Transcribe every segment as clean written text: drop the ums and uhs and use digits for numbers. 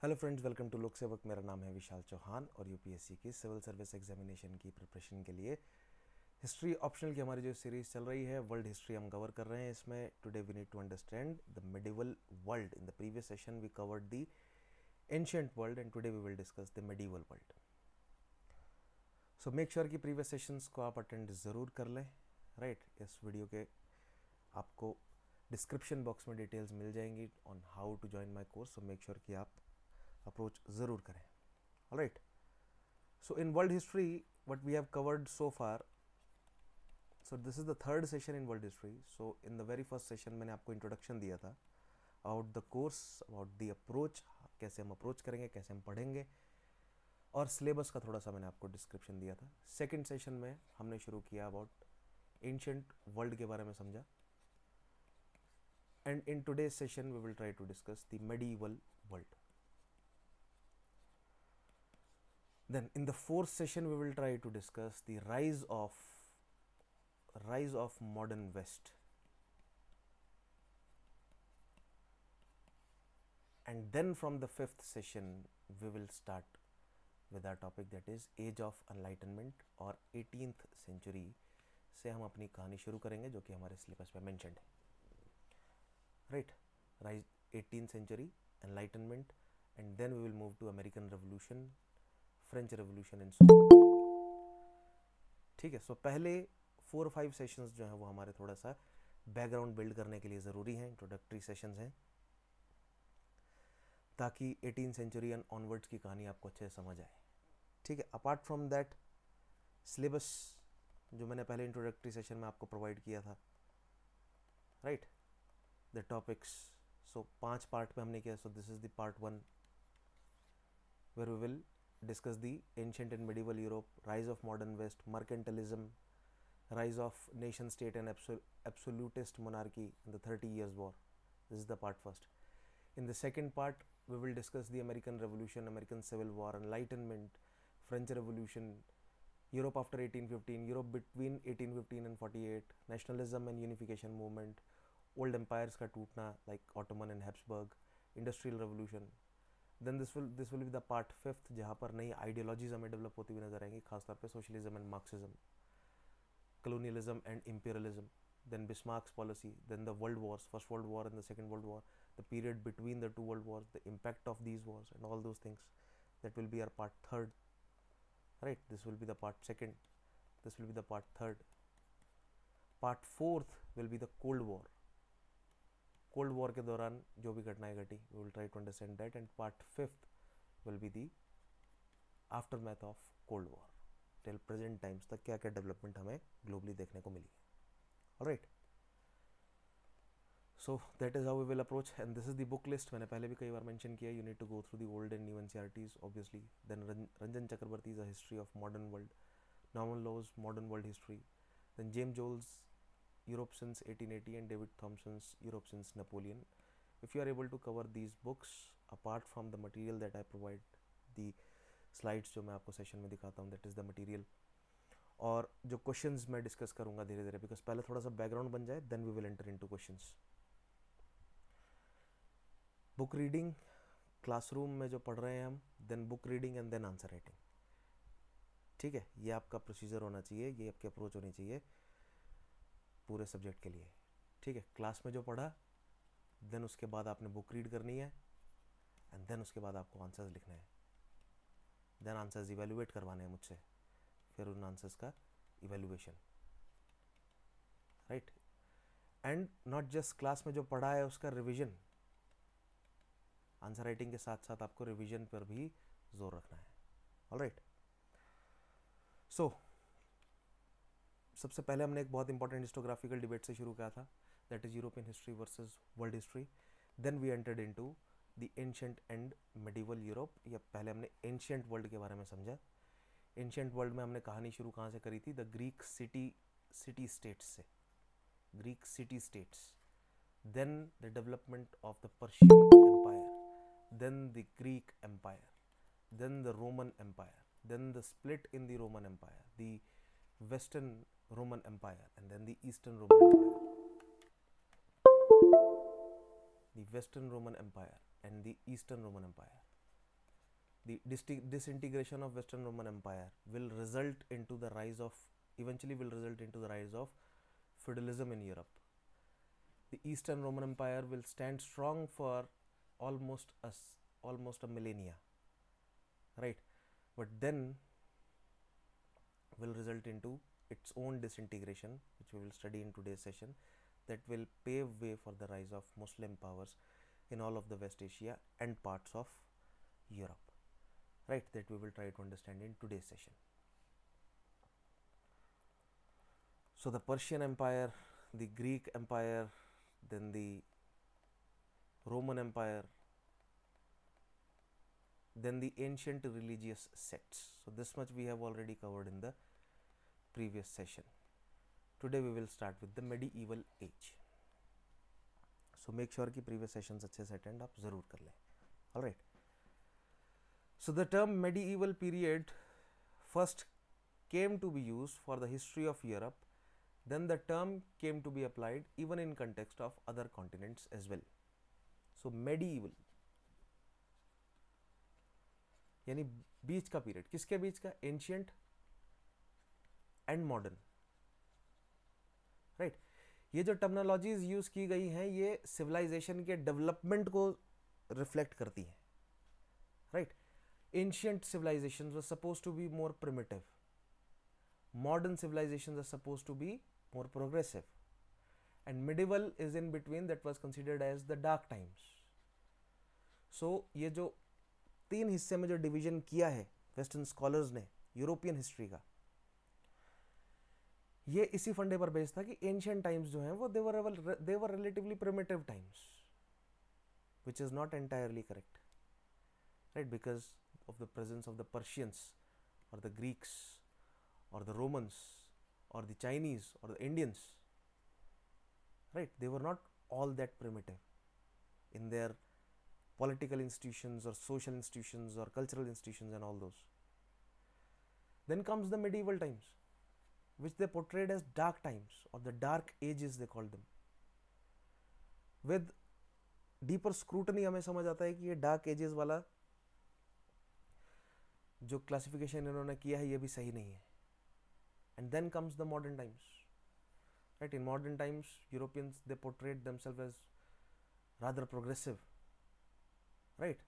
Hello friends, welcome to लोक सेवक। मेरा नाम है विशाल चौहान और यूपीएससी की सिविल सर्विस एग्जामिनेशन की प्रिपरेशन के लिए हिस्ट्री ऑप्शनल की हमारी जो सीरीज चल रही है, वर्ल्ड हिस्ट्री हम कवर कर रहे हैं। इसमें today we need to understand the medieval world. In the previous session we covered the ancient world and today we will discuss the medieval world. So make sure कि previous sessions को आप attend ज़रूर कर लें। Right, इस video के आपको description box में डिटेल्स मिल जाएंगी on how to join my course. So make sure कि आप अप्रोच ज़रूर करें। Alright, so in world history what we have covered so far, so this is the third session in world history. So in the very first session मैंने आपको introduction दिया था about the course, about the approach, कैसे हम approach करेंगे, कैसे हम पढ़ेंगे, और सिलेबस का थोड़ा सा मैंने आपको डिस्क्रिप्शन दिया था। सेकेंड सेशन में हमने शुरू किया अबाउट एंशिएंट वर्ल्ड के बारे में समझा, and in today's session we will try to discuss the medieval world. Then in the fourth session we will try to discuss the rise of modern West, and then from the fifth session we will start with our topic, that is age of enlightenment और 18th century से हम अपनी कहानी शुरू करेंगे, जो कि हमारे सिलेबस में मेंशन्ड है. Right, rise 18th century, enlightenment, and then we will move to American Revolution, French revolution and so. ठीक है, सो पहले 4-5 सेशंस जो हैं वो हमारे थोड़ा सा बैकग्राउंड बिल्ड करने के लिए ज़रूरी हैं, इंट्रोडक्टरी सेशंस हैं, ताकि 18th सेंचुरी एंड ऑनवर्ड्स की कहानी आपको अच्छे से समझ आए. ठीक है, अपार्ट फ्रॉम दैट सिलेबस जो मैंने पहले इंट्रोडक्टरी सेशन में आपको प्रोवाइड किया था, right, the topics, so 5 part में हमने किया. So this is the part 1 where we will discuss the ancient and medieval Europe, rise of modern West, mercantilism, rise of nation state and absolutist monarchy in the 30 Years War. This is the part first. In the second part we will discuss the American Revolution, American Civil War, Enlightenment, French Revolution, Europe after 1815, Europe between 1815 and 48, nationalism and unification movement, old empires का टूटना like Ottoman and Habsburg, Industrial Revolution. Then this will be the part 5th, जहाँ पर नई ideologies हमें develop होती हुई नजर आएंगी, खासतौर पे socialism and Marxism, colonialism and imperialism, then Bismarck's policy, then the world wars, first world war and the second world war, the period between the two world wars, the impact of these wars and all those things. That will be our part 3rd. Right, this will be the part 2nd, this will be the part 3rd. Part 4th will be the Cold War. Cold War के दौरान जो भी घटनाएं घटी, we will try to understand that. And part 5th will be the aftermath of cold war, till present times तक क्या क्या development हमें ग्लोबली देखने को मिली है. Alright, so that is how we will approach, and this is the book list. मैंने पहले भी कई बार मेंशन किया, you need to go through the old and new NCERTs obviously. Then Ranjan Chakravarti is a history of modern world, Norman Lowe's modern world history, then James Joll's Europe since 1880 and David Thompson's Europe since Napoleon. If you are able to cover these books, apart from the material that I provide, the slides जो मैं आपको session में दिखाता हूँ, that is the material, और जो questions मैं discuss करूँगा धीरे धीरे, बिकॉज पहले थोड़ा सा बैकग्राउंड बन जाए, then we will enter into questions. Book reading classroom में जो पढ़ रहे हैं हम, then book reading and then answer writing. ठीक है, ये आपका प्रोसीजर होना चाहिए, ये आपकी अप्रोच होनी चाहिए पूरे सब्जेक्ट के लिए. ठीक है, क्लास में जो पढ़ा, देन उसके बाद आपने बुक रीड करनी है, एंड देन उसके बाद आपको आंसर्स लिखने हैं, देन आंसर्स इवेलुएट करवाने हैं मुझसे, फिर उन आंसर्स का evaluation. Right, and not just class में जो पढ़ा है उसका रिवीजन, आंसर राइटिंग के साथ साथ आपको रिवीजन पर भी जोर रखना है. ऑलराइट, सो सबसे पहले हमने एक बहुत इंपॉर्टेंट हिस्टोग्राफिकल डिबेट से शुरू किया था, that is European history versus world history. Then we entered into the ancient and medieval Europe, या पहले हमने एंशिएंट वर्ल्ड के बारे में समझा. एंशिएंट वर्ल्ड में हमने कहानी शुरू कहाँ से करी थी, द ग्रीक सिटी स्टेट्स से, Greek city states, then the development of the Persian empire, then the Greek empire, then the Roman empire, then the split in the Roman Empire, the Western Roman Empire, and then the Eastern Roman Empire, the Western Roman Empire and the Eastern Roman Empire. the disintegration of Western Roman Empire will result into the rise of, eventually will result into the rise of feudalism in Europe. The Eastern Roman Empire will stand strong for almost a millennia, right? But then will result into its own disintegration, which we will study in today's session, that will pave way for the rise of Muslim powers in all of the West Asia and parts of Europe, right? That we will try to understand in today's session. So the Persian Empire, the Greek Empire, then the Roman Empire, then the ancient religious sects. So this much we have already covered in the previous session. Today we will start with the medieval age. So make sure कि previous sessions अच्छे से attend आप ज़रूर कर लें. All right. So the term medieval period first came to be used for the history of Europe. Then the term came to be applied even in context of other continents as well. So medieval यानी बीच का period, किसके बीच का? Ancient and modern, right? ये जो terminologies use की गई हैं ये सिविलाइजेशन के डेवलपमेंट को रिफ्लेक्ट करती हैं, right? Ancient civilisations were supposed to be more primitive, modern civilisations are supposed to be more progressive, and medieval is in between, that was considered as the dark times. So ये जो तीन हिस्से में जो division किया है western scholars ने European history का, ये इसी फंडे पर बेस्ड था कि एंशियंट टाइम्स जो हैं वो they were relatively primitive times, which is not entirely correct, right? Because of the presence of the Persians और द ग्रीक्स और द रोमन्स और द चाइनीज और the Indians, right? They were not all that primitive in their political institutions or social institutions or cultural institutions and all those. Then comes the medieval times, which they portrayed as dark times or the dark ages they called them. With deeper scrutiny हमें समझ आता है कि ये dark ages वाला जो classification इन्होंने किया है ये भी सही नहीं है. And then comes the modern times, right? In modern times Europeans, they portrayed themselves as rather progressive, right?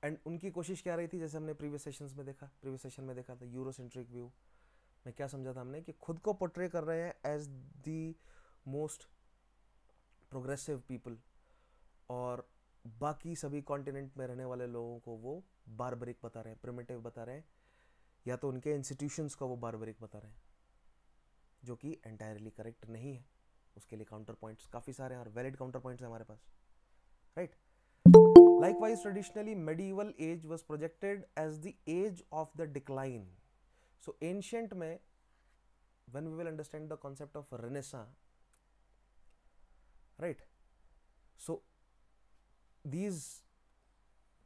And उनकी कोशिश क्या रही थी, जैसे हमने प्रीवियस सेशन में देखा था यूरोसेंट्रिक व्यू में क्या समझा था हमने, कि खुद को पोर्ट्रे कर रहे हैं as the most progressive people और बाकी सभी कॉन्टिनेंट में रहने वाले लोगों को वो बारबरिक बता रहे हैं, प्रिमिटिव बता रहे हैं, या तो उनके इंस्टीट्यूशंस को वो बारबरिक बता रहे हैं, जो कि एंटायरली करेक्ट नहीं है. उसके लिए काउंटर पॉइंट्स काफ़ी सारे हैं और वैलिड काउंटर पॉइंट्स हैं हमारे पास, right? Likewise, traditionally, medieval age was projected as the age of the decline. So, ancient में, when we will understand the concept of Renaissance, right? So, these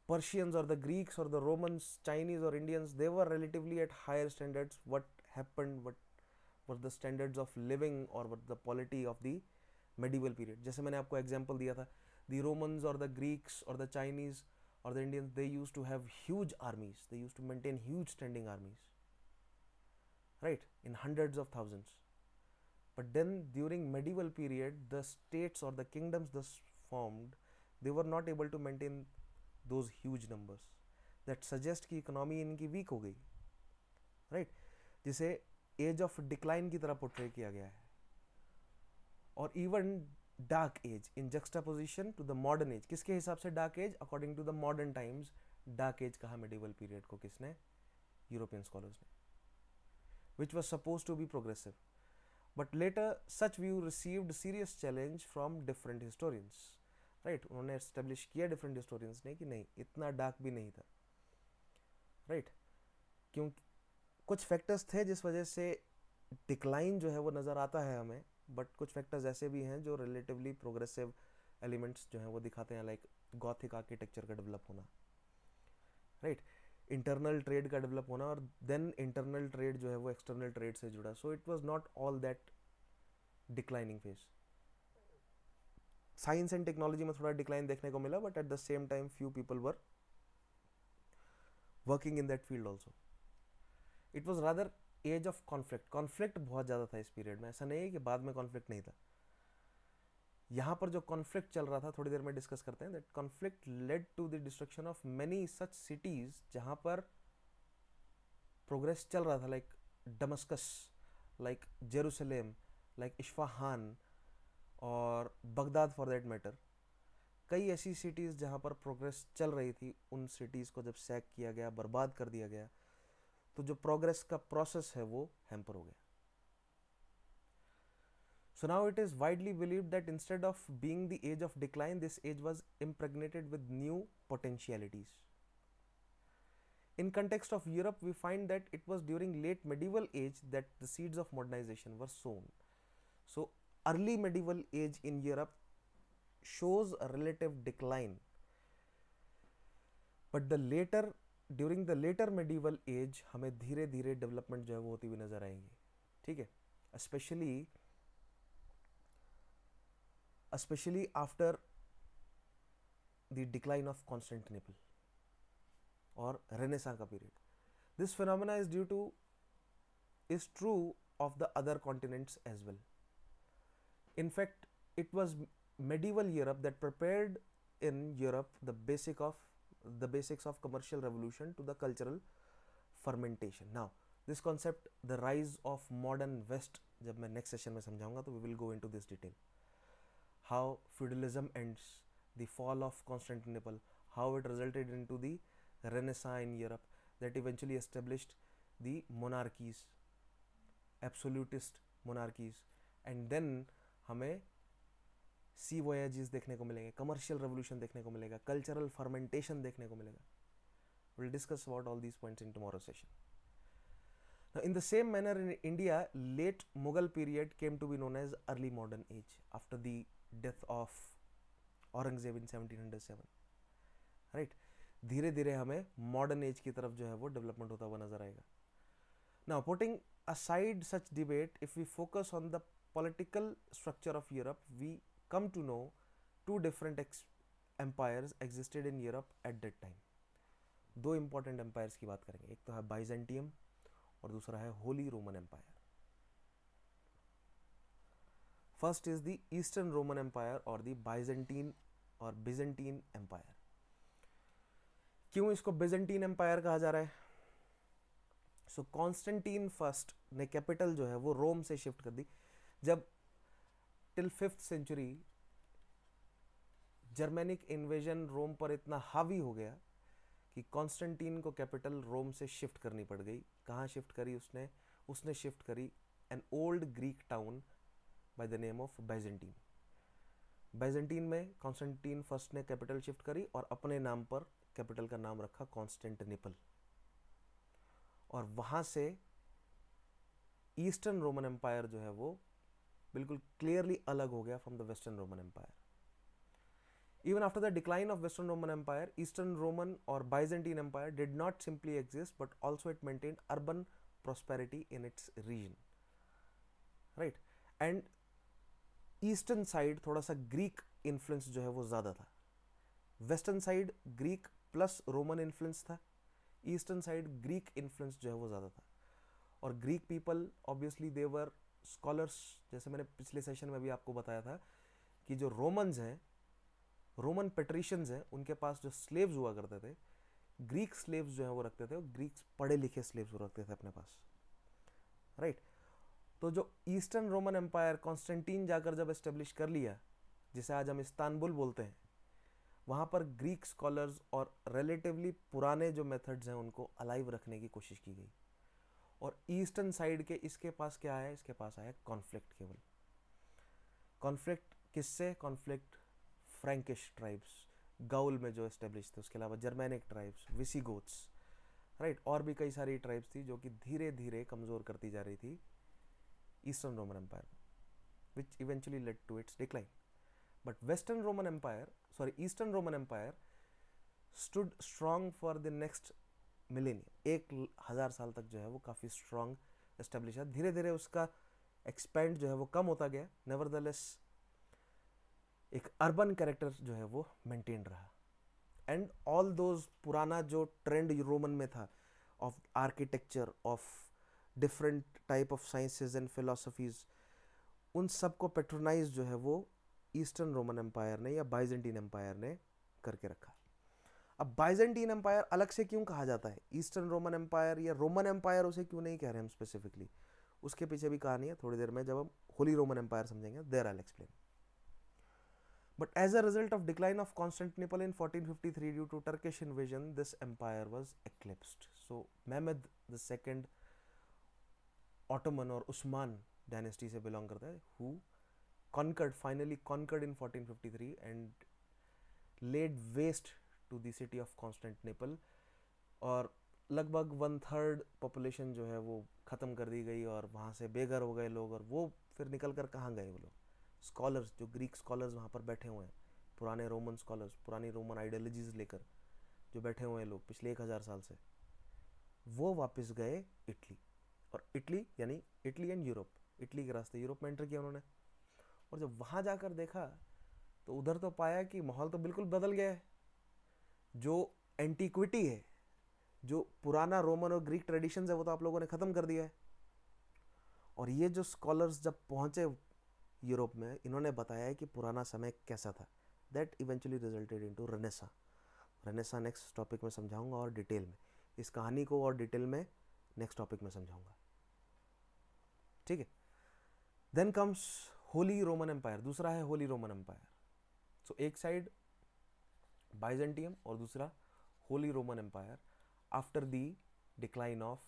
Persians or the Greeks or the Romans, Chinese or Indians, they were relatively at higher standards. What happened? What were the standards of living or what the polity of the medieval period? जैसे मैंने आपको example दिया था, the Romans or the Greeks or the Chinese or the Indians, they used to have huge armies. They used to maintain huge standing armies, right? In hundreds of thousands. But then during medieval period, the states or the kingdoms thus formed, they were not able to maintain those huge numbers. That suggests कि economy इनकी weak हो गई, right? जिसे age of decline की तरह portray किया गया है. और even dark age in juxtaposition to the modern age. किसके हिसाब से dark age? According to the modern times, dark age कहा medieval period को किसने? European scholars ने, which was supposed to be progressive. But later such view received serious challenge from different historians, right? उन्होंने establish किया different historians ने कि नहीं, इतना dark भी नहीं था, right? क्योंकि कुछ factors थे जिस वजह से decline जो है वो नज़र आता है हमें, बट कुछ फैक्टर्स ऐसे भी हैं जो रिलेटिवली प्रोग्रेसिव एलिमेंट्स जो हैं वो दिखाते हैं, लाइक गॉथिक आर्किटेक्चर का डेवलप होना, राइट? इंटरनल ट्रेड का डेवलप होना, और देन इंटरनल ट्रेड जो है वो एक्सटर्नल ट्रेड से जुड़ा. So it was not all that declining phase. Science and technology में थोड़ा डिक्लाइन देखने को मिला, but at the same time few people were working in that field also. It was rather age of conflict. Conflict बहुत ज़्यादा था इस period में, ऐसा नहीं है कि बाद में कॉन्फ्लिक्ट नहीं था. यहाँ पर जो कॉन्फ्लिक्ट चल रहा था थोड़ी देर में डिस्कस करते हैं. That conflict led to the destruction of many such cities जहाँ पर प्रोग्रेस चल रहा था, like Damascus, like Jerusalem, like Isfahan और बगदाद फॉर दैट मैटर. कई ऐसी सिटीज़ जहाँ पर प्रोग्रेस चल रही थी, उन सिटीज़ को जब सैक किया गया, बर्बाद कर दिया गया, तो जो प्रोग्रेस का प्रोसेस है वो हैम्पर हो गया. So now it is widely believed that instead of being the age of decline, this age was impregnated with new potentialities. In context of Europe, we find that it was during late medieval age that the seeds of modernization were sown. So early medieval age in Europe shows a relative decline, but during the later medieval age हमें धीरे धीरे development जो है वो होती हुई नजर आएंगी. ठीक है, especially after the decline of Constantinople or Renaissance का period. This phenomena is true of the other continents as well. In fact, it was medieval Europe that prepared in Europe the basics of commercial revolution to the cultural fermentation. Now, this concept, the rise of modern West, जब मैं next session में समझाऊंगा तो we will go into this detail. How feudalism ends, the fall of Constantinople, how it resulted into the Renaissance in Europe that eventually established the monarchies, absolutist monarchies, and then हमें सी voyages देखने को मिलेंगे, commercial revolution देखने को मिलेगा, cultural fermentation देखने को मिलेगा. We'll discuss about all these points in tomorrow's session. Now, in the same manner in India, late Mughal period came to be known as early modern age after the death of Aurangzeb in 1707. Right? धीरे धीरे हमें modern age की तरफ जो है वो development होता हुआ नजर आएगा. Now, putting aside such debate, if we focus on the political structure of Europe, we come to know two different empires existed in Europe at that time. दो important empires की बात करेंगे, एक तो है बाइजेंटियम और दूसरा है Holy Roman Empire. First is the eastern Roman Empire और द बाइजेंटीन और बिजेंटीन एम्पायर. क्यों इसको बिजेंटीन एम्पायर कहा जा रहा है? सो कॉन्स्टेंटीन फर्स्ट ने कैपिटल जो है वो रोम से शिफ्ट कर दी. जब till 5th century Germanic invasion Rome पर इतना हावी हो गया कि कॉन्स्टेंटीन को कैपिटल रोम से शिफ्ट करनी पड़ गई. कहाँ शिफ्ट करी उसने शिफ्ट करी an old Greek town by the name of Byzantine. Byzantine में कॉन्स्टेंटीन फर्स्ट ने कैपिटल शिफ्ट करी और अपने नाम पर कैपिटल का नाम रखा कॉन्स्टेंटिनोपल. और वहां से ईस्टर्न रोमन एम्पायर जो है वो बिल्कुल क्लियरली अलग हो गया from the Western Roman Empire. Even after the decline of Western Roman Empire, Eastern Roman or Byzantine Empire did not simply exist, but also it maintained urban prosperity in its region, right? And Eastern side थोड़ा सा Greek influence जो है वो ज़्यादा था. Western side Greek plus Roman influence था. Eastern side Greek influence जो है वो ज़्यादा था. और Greek people obviously they were scholars, जैसे मैंने पिछले सेशन में भी आपको बताया था कि जो रोमन्स हैं, रोमन पेट्रिशियंस हैं, उनके पास जो स्लेव्स हुआ करते थे, ग्रीक स्लेव्स जो है वो रखते थे, और ग्रीक पढ़े लिखे स्लेव्स वो रखते थे अपने पास, राइट? तो जो ईस्टर्न रोमन एम्पायर कॉन्स्टेंटीन जाकर जब एस्टेब्लिश कर लिया, जिसे आज हम इस्तांबुल बोलते हैं, वहाँ पर ग्रीक स्कॉलर्स और रिलेटिवली पुराने जो मेथड्स हैं उनको अलाइव रखने की कोशिश की गई. और ईस्टर्न साइड के इसके पास क्या है? इसके पास आया कॉन्फ्लिक्ट. केवल कॉन्फ्लिक्ट किससे? कॉन्फ्लिक्ट फ्रैंकिश ट्राइब्स, गाउल में जो एस्टेब्लिश थे, उसके अलावा जर्मेनिक ट्राइब्स, विसिगोथ्स, राइट? और भी कई सारी ट्राइब्स थी जो कि धीरे धीरे कमज़ोर करती जा रही थी Eastern Roman Empire, which eventually led to its decline. But Eastern Roman Empire stood strong for the next millennium. 1000 साल तक जो है वो काफ़ी स्ट्रॉन्ग एस्टेब्लिश है. धीरे धीरे उसका एक्सपेंड जो है वो कम होता गया. नेवरदलेस एक अर्बन कैरेक्टर जो है वो मेंटेन रहा. एंड ऑल दोज पुराना जो ट्रेंड रोमन में था of architecture, of different type of sciences and philosophies, उन सब को पेट्रोनाइज जो है वो ईस्टर्न रोमन एम्पायर ने या बाइजेंटीन एम्पायर ने करके रखा। अब बाइजेंटीन एम्पायर अलग से क्यों कहा जाता है, ईस्टर्न रोमन एम्पायर या रोमन एम्पायर उसे क्यों नहीं कह रहे हम स्पेसिफिकली, उसके पीछे भी कहानी है, थोड़ी देर में जब हम होली रोमन एम्पायर समझेंगे there I will explain. But as a result of decline of Constantinople in 1453 due to Turkish invasion, this empire was eclipsed. So Mehmed II Ottoman और उस्मान डायनेस्टी से बिलोंग करता है, who finally conquered in 1453 and laid waste to the city of Constantinople, और लगभग 1/3 population जो है वो ख़त्म कर दी गई और वहाँ से बेघर हो गए लोग। और वो फिर निकल कर कहाँ गए वो लोग, स्कॉलर्स, जो ग्रीक स्कॉलर्स वहाँ पर बैठे हुए हैं, पुराने रोमन स्कॉलर्स, पुरानी रोमन आइडियोलॉजीज लेकर जो बैठे हुए हैं लोग पिछले 1000 साल से, वो वापस गए इटली। और इटली यानी इटली एंड यूरोप, इटली के रास्ते यूरोप में एंटर किया उन्होंने। और जब वहाँ जाकर देखा तो उधर तो पाया कि माहौल तो बिल्कुल बदल गया है। जो एंटीक्विटी है, जो पुराना रोमन और ग्रीक ट्रेडिशंस है, वो तो आप लोगों ने ख़त्म कर दिया है। और ये जो स्कॉलर्स जब पहुँचे यूरोप में, इन्होंने बताया है कि पुराना समय कैसा था। That eventually resulted into Renaissance. Renaissance next topic में समझाऊंगा और डिटेल में, इस कहानी को और डिटेल में नेक्स्ट टॉपिक में समझाऊंगा, ठीक है। Then comes Holy Roman Empire, दूसरा है होली रोमन एम्पायर। सो एक साइड बाइजेंटियम और दूसरा Holy Roman Empire after the decline of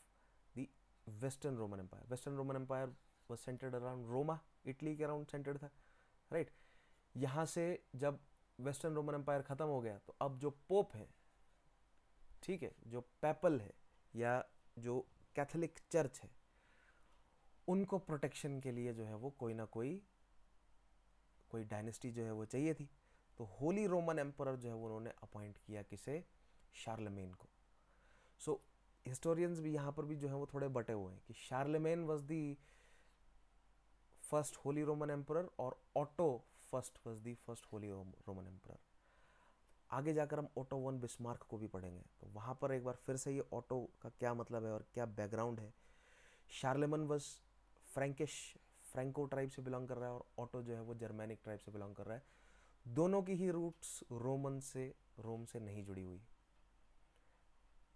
the Western Roman Empire. Western Roman Empire was centred around Roma, Italy के अराउंड सेंटर्ड था, right. यहाँ से जब वेस्टर्न रोमन एम्पायर ख़त्म हो गया तो अब जो पोप है, ठीक है, जो पैपल है या जो कैथोलिक चर्च है, उनको प्रोटेक्शन के लिए जो है वो कोई ना कोई डायनेस्टी जो है वो चाहिए थी। तो होली रोमन एम्परर जो है वो उन्होंने अपॉइंट किया किसे, शार्लेमेन को। सो हिस्टोरियंस भी यहाँ पर भी जो है वो थोड़े बटे हुए हैं कि Charlemagne was the first Holy Roman Emperor और Otto first was the first Holy Roman Emperor. आगे जाकर हम ओटो वन बिस्मार्क को भी पढ़ेंगे, तो वहाँ पर एक बार फिर से ये ऑटो का क्या मतलब है और क्या बैकग्राउंड है। शार्लेमन वाज फ्रैंकिश, फ्रैंको ट्राइब से बिलोंग कर रहा है, और ऑटो जो है वो जर्मैनिक ट्राइब से बिलोंग कर रहा है। दोनों की ही रूट्स रोम से नहीं जुड़ी हुई,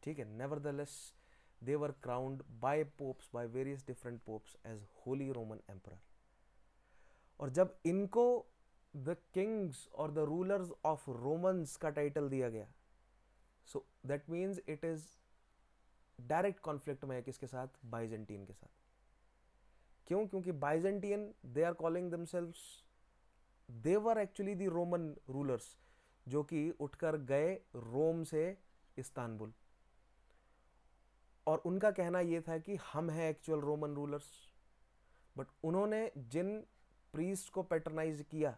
ठीक है। Nevertheless they were crowned by popes, by various different popes as Holy Roman Emperor. और जब इनको द किंग्स और द रूलर्स ऑफ रोमन्स का टाइटल दिया गया, so that means it is direct conflict में है किसके साथ, बाइजेंटीन के साथ। क्यों? क्योंकि Byzantine they are calling themselves, they were actually the Roman rulers, जो कि उठकर गए रोम से इस्तांबुल, और उनका कहना यह था कि हम हैं एक्चुअल रोमन रूलर्स। बट उन्होंने जिन प्रीस्ट को पैटर्नाइज किया,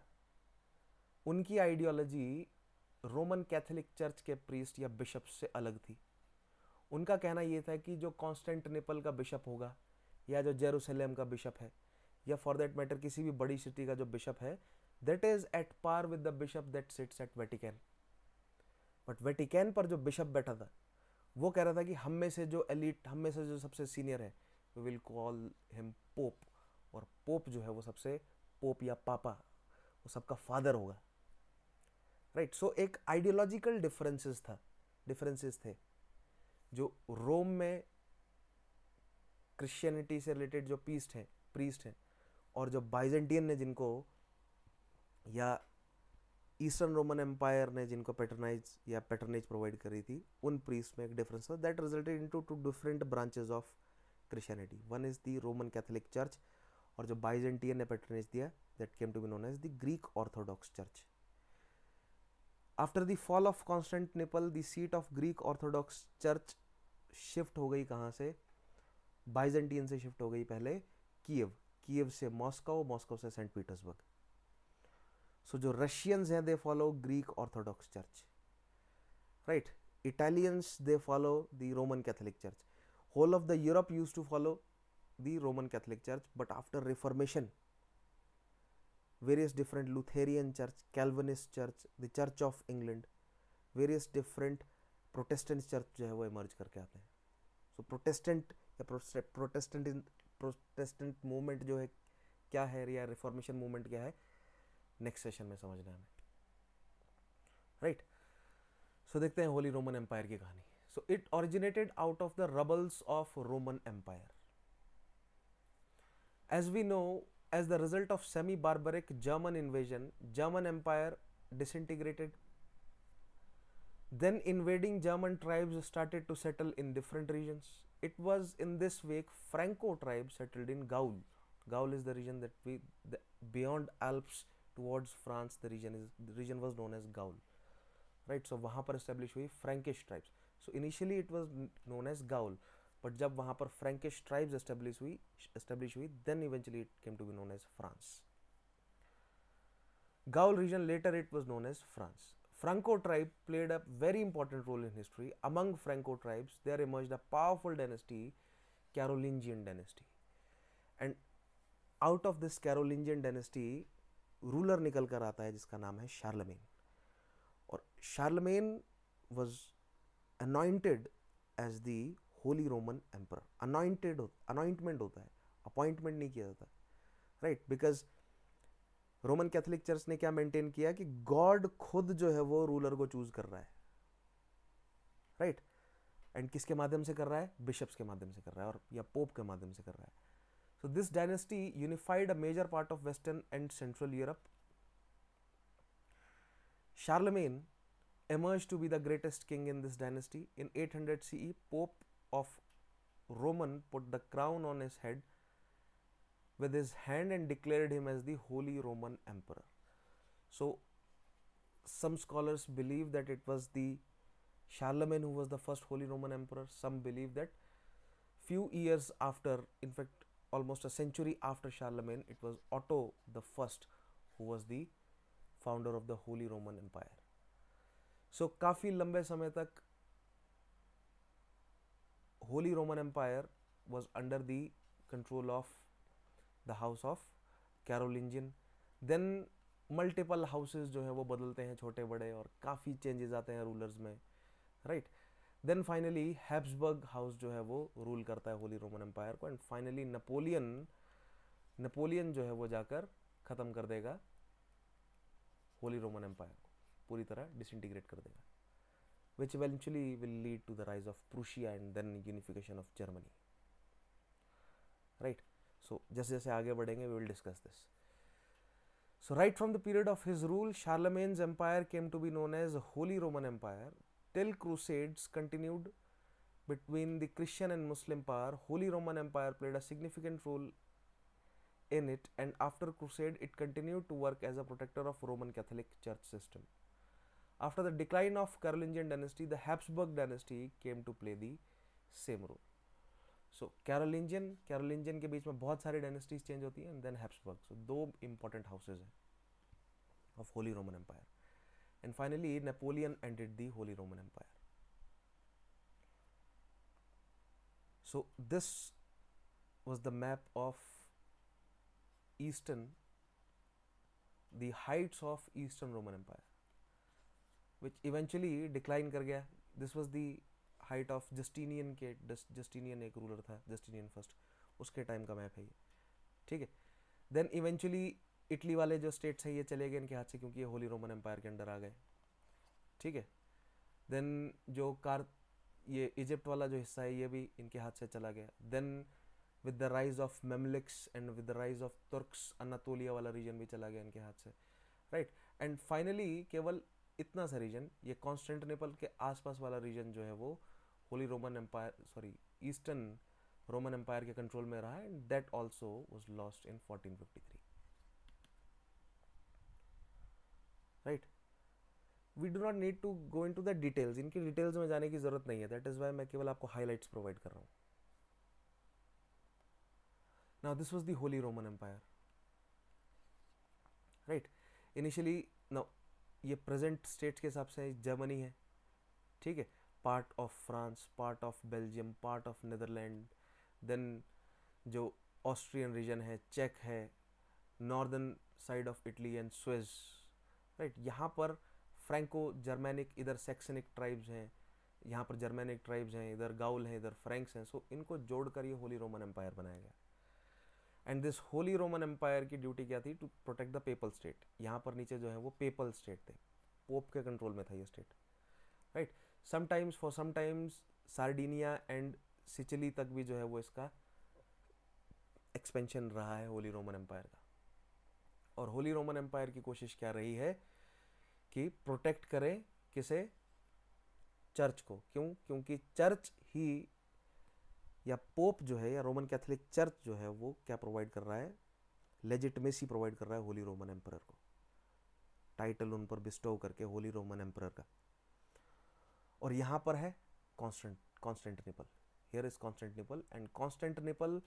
उनकी आइडियोलॉजी रोमन कैथोलिक चर्च के प्रीस्ट या बिशप से अलग थी। उनका कहना यह था कि जो कॉन्स्टेंटिनोपल का बिशप होगा, या जो जेरूसलम का बिशप है, या फॉर दैट मैटर किसी भी बड़ी सिटी का जो बिशप है, that is at par with the bishop that sits at Vatican. But Vatican पर जो बिशप बैठा था, वो कह रहा था कि हम में से जो एलिट, हम में से जो सबसे सीनियर है, we will call him pope, और पोप जो है वो सबसे, पोप या पापा, वो सबका फादर होगा, राइट। सो एक आइडियोलॉजिकल डिफरेंसेस थे जो रोम में क्रिश्चियनिटी से रिलेटेड जो प्रीस्ट हैं, और जो बाइजेंटियन ने जिनको, या ईस्टर्न रोमन एम्पायर ने जिनको पैटर्नेज प्रोवाइड करी थी, उन प्रीस्ट में एक डिफरेंस था। That resulted into two different branches of Christianity. One is the Roman Catholic Church, और जो बाइजेंटियन ने पैटर्नेज दिया, that came to be known as the Greek Orthodox Church. After the fall of Constantinople, the seat of Greek Orthodox Church shift हो गई कहाँ से, बाइजेंटियन से shift हो गई पहले कीव से मॉस्को से सेंट पीटर्सबर्ग। सो जो रशियंस हैं, they follow Greek Orthodox Church, right. Italians they follow the Roman Catholic Church. Whole of the Europe used to follow the Roman Catholic Church, but after Reformation, various different Lutheran church, Calvinist church, the Church of England, various different Protestant church जो है वो emerge करके आते हैं. सो Protestant या Protestant movement जो है क्या है, या रिफॉर्मेशन मूवमेंट क्या है, नेक्स्ट सेशन में समझना है हमें. राइट. सो देखते हैं होली रोमन एम्पायर की कहानी. So it originated out of the rubbles of Roman Empire. As we know, as the result of semi-barbaric German invasion, German Empire disintegrated. Then invading German tribes started to settle in different regions. It was in this wake Franco tribe settled in Gaul. Gaul is the region that beyond Alps towards France. The region was known as Gaul. Right. So वहाँ पर establish हुई Frankish tribes. So initially it was known as Gaul. But जब वहाँ पर Frankish tribes establish हुई, then eventually it came to be known as France. Gaul region, later it was known as France. Franco tribe played a very important role in history. Among Franco tribes, there emerged a powerful dynasty, Carolingian dynasty. And out of this Carolingian dynasty, ruler निकल कर आता है जिसका नाम है Charlemagne. और Charlemagne was anointed as the Holi Roman emperor. anointment होता है, अपॉइंटमेंट नहीं किया जाता. Right. Because Roman Catholic church ने क्या मेंटेन किया कि गॉड खुद जो है वो रूलर को चूज कर रहा है. राइट. एंड किसके माध्यम से कर रहा है? बिशप्स के माध्यम से कर रहा है, और या पोप के माध्यम से कर रहा है. So this dynasty unified a major part of western and central Europe. Charlemagne emerged to be the greatest king in this dynasty. In 800 CE, Pope of Roman put the crown on his head with his hand and declared him as the Holy Roman Emperor. So some scholars believe that it was the Charlemagne who was the first Holy Roman Emperor. Some believe that few years after, in fact almost a century after Charlemagne, it was Otto the First who was the founder of the Holy Roman Empire. So काफी लंबे समय तक Holy Roman Empire was under the control of the house of Carolingian. Then multiple houses जो है वो बदलते हैं, छोटे बड़े, और काफ़ी चेंजेस आते हैं रूलर्स में. Right. Then finally Habsburg house जो है वो रूल करता है होली रोमन एम्पायर को. एंड फाइनली नेपोलियन जो है वो जाकर ख़त्म कर देगा होली रोमन एम्पायर को, पूरी तरह डिसइंटीग्रेट कर देगा. which eventually will lead to the rise of Prussia and then unification of Germany. Right. So जैसे जैसे आगे बढ़ेंगे we will discuss this. So right from the period of his rule, Charlemagne's empire came to be known as Holy Roman Empire. Till Crusades continued between the Christian and Muslim power, Holy Roman Empire played a significant role in it, and after Crusade it continued to work as a protector of Roman Catholic Church system. After the decline of Carolingian dynasty, the Habsburg dynasty came to play the same role. So Carolingian के बीच में बहुत सारी dynasties change होती हैं, and then Habsburg. So दो important houses हैं of Holy Roman Empire. And finally Napoleon ended the Holy Roman Empire. So this was the map of the heights of Eastern Roman Empire, which eventually decline कर गया. This was the height of Justinian के Justinian एक ruler था, Justinian first, उसके time का map है ये. ठीक है. देन इवेंचुअली इटली वाले जो स्टेट्स हैं ये चले गए इनके हाथ से, क्योंकि ये होली रोमन एम्पायर के अंडर आ गए. ठीक है. देन जो ये इजिप्ट वाला जो हिस्सा है ये भी इनके हाथ से चला गया. Then with the rise of Mamluks and with the rise of Turks, Anatolia वाला रीजन भी चला गया इनके हाथ से. राइट. एंड फाइनली केवल इतना सा रीजन, ये कॉन्स्टेंटिनोपल के आसपास वाला रीजन जो है वो Holy Roman Empire Eastern Roman Empire के कंट्रोल में रहा है. And that also was lost in 1453. Right. We do not need to go into the details. इनकी डिटेल्स में जाने की जरूरत नहीं है. दैट इज वाई मैं केवल आपको हाईलाइट्स प्रोवाइड कर रहा हूँ. Now this was the Holy Roman Empire. Right. Initially now ये प्रेजेंट स्टेट्स के हिसाब से जर्मनी है. ठीक है. Part of France, part of Belgium, part of Netherland. Then जो ऑस्ट्रियन रीजन है, चेक है, northern side of Italy and Swiss. Right. यहाँ पर फ्रैंको जर्मेनिक, इधर सैक्सनिक ट्राइब्स हैं, यहाँ पर जर्मेनिक ट्राइब्स हैं, इधर गाउल हैं, इधर फ्रैंक्स हैं, सो इनको जोड़कर ये होली रोमन एम्पायर बनाया गया। And this Holy Roman Empire की ड्यूटी क्या थी? To protect the papal state. यहाँ पर नीचे जो है वो पेपल स्टेट थे, पोप के कंट्रोल में था ये state, right. Sometimes for sometimes Sardinia and Sicily तक भी जो है वो इसका एक्सपेंशन रहा है होली रोमन एम्पायर का। और होली रोमन एम्पायर की कोशिश क्या रही है कि प्रोटेक्ट करे किसे? चर्च को। क्यों? क्योंकि चर्च ही या पोप जो है या रोमन कैथोलिक चर्च जो है वो क्या प्रोवाइड कर रहा है? लेजिटिमेसी प्रोवाइड कर रहा है होली रोमन एम्परर को, टाइटल उन पर बिस्टो करके होली रोमन एम्परर का। और यहाँ पर है Constantinople, here is Constantinople. And Constantinople,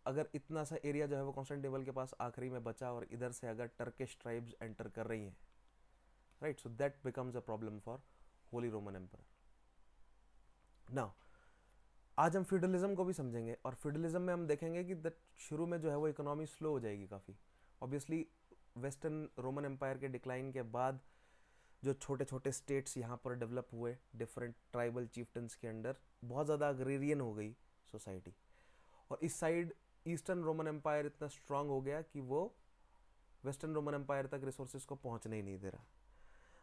अगर इतना सा एरिया जो है वो कॉन्स्टेंटिनोपल के पास आखिरी में बचा और इधर से अगर टर्किश ट्राइब्स एंटर कर रही हैं, right, so that becomes a problem for Holi Roman emperor. Now आज हम फ्यूडलिज्म को भी समझेंगे, और फ्यूडलिज्म में हम देखेंगे कि शुरू में जो है वो इकोनॉमी स्लो हो जाएगी काफ़ी। ऑब्वियसली वेस्टर्न रोमन एम्पायर के डिक्लाइन के बाद जो छोटे छोटे स्टेट्स यहाँ पर डेवलप हुए डिफरेंट ट्राइबल चीफ्टन्स के अंडर, बहुत ज़्यादा अग्रेरियन हो गई सोसाइटी। और इस साइड ईस्टर्न रोमन एम्पायर इतना स्ट्रांग हो गया कि वो वेस्टर्न रोमन एम्पायर तक रिसोर्सेज को पहुँचने ही नहीं दे रहा।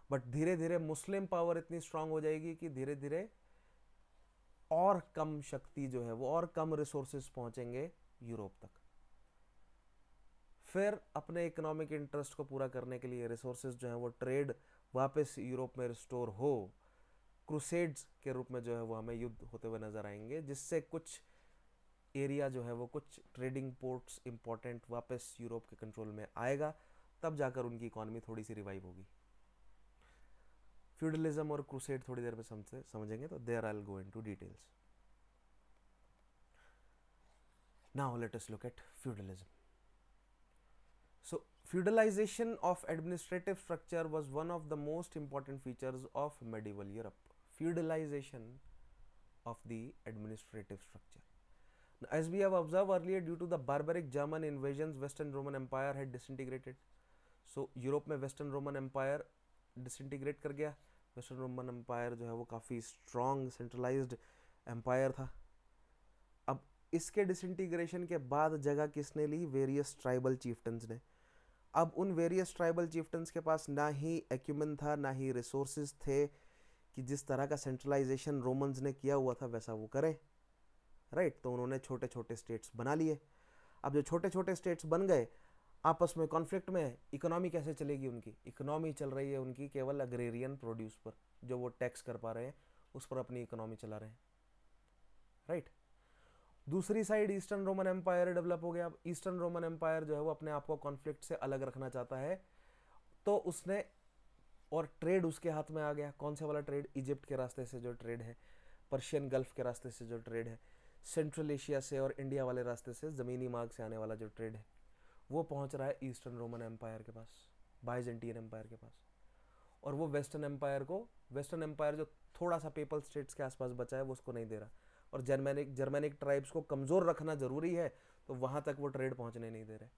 बट धीरे धीरे मुस्लिम पावर इतनी स्ट्रांग हो जाएगी कि धीरे धीरे और कम शक्ति जो है वो और कम रिसोर्सेज पहुंचेंगे यूरोप तक। फिर अपने इकोनॉमिक इंटरेस्ट को पूरा करने के लिए रिसोर्सेज जो है वो ट्रेड वापस यूरोप में रिस्टोर हो, क्रूसेड्स के रूप में जो है वो हमें युद्ध होते हुए नजर आएंगे, जिससे कुछ एरिया जो है वो कुछ ट्रेडिंग पोर्ट्स इंपॉर्टेंट वापस यूरोप के कंट्रोल में आएगा, तब जाकर उनकी इकोनॉमी थोड़ी सी रिवाइव होगी। फ्यूडलिज्म और क्रूसेड थोड़ी देर में समझेंगे, तो there I will go into details. Now let us look at feudalism. So feudalization of administrative structure was one of the most important features of medieval Europe. Feudalization of the administrative structure. Now, as we have observed earlier, due to the barbaric German invasions, Western Roman Empire had disintegrated. So Europe में western Roman empire disintegrate कर गया। Western Roman empire जो है वो काफ़ी strong centralised empire था। अब इसके डिसइंटीग्रेशन के बाद जगह किसने ली? वेरियस ट्राइबल चीफ्टन्स ने। अब उन वेरियस ट्राइबल चीफ्टन्स के पास ना ही एक्यूमेन था, ना ही रिसोर्सेज थे कि जिस तरह का सेंट्रलाइजेशन रोमन्स ने किया हुआ था वैसा वो करें, राइट। तो उन्होंने छोटे छोटे स्टेट्स बना लिए। अब जो छोटे छोटे स्टेट्स बन गए आपस में कॉन्फ्लिक्ट में है, इकोनॉमी कैसे चलेगी उनकी? इकोनॉमी चल रही है उनकी केवल अग्रेरियन प्रोड्यूस पर, जो वो टैक्स कर पा रहे हैं उस पर अपनी इकोनॉमी चला रहे हैं, राइट। दूसरी side Eastern Roman Empire develop हो गया। अब ईस्टर्न रोमन एम्पायर जो है वो अपने आप को कॉन्फ्लिक्ट से अलग रखना चाहता है, तो उसने, और ट्रेड उसके हाथ में आ गया। कौन से वाला ट्रेड? इजिप्ट के रास्ते से जो ट्रेड है, पर्शियन गल्फ के रास्ते से जो ट्रेड है, सेंट्रल एशिया से और इंडिया वाले रास्ते से ज़मीनी मार्ग से आने वाला जो ट्रेड है, वो पहुंच रहा है ईस्टर्न रोमन एम्पायर के पास, बाइजेंटियन एम्पायर के पास। और वो वेस्टर्न एम्पायर जो थोड़ा सा पेपल स्टेट्स के आसपास बचा है वो उसको नहीं दे रहा। और जर्मेनिक ट्राइब्स को कमज़ोर रखना ज़रूरी है, तो वहाँ तक वो ट्रेड पहुँचने नहीं दे रहे,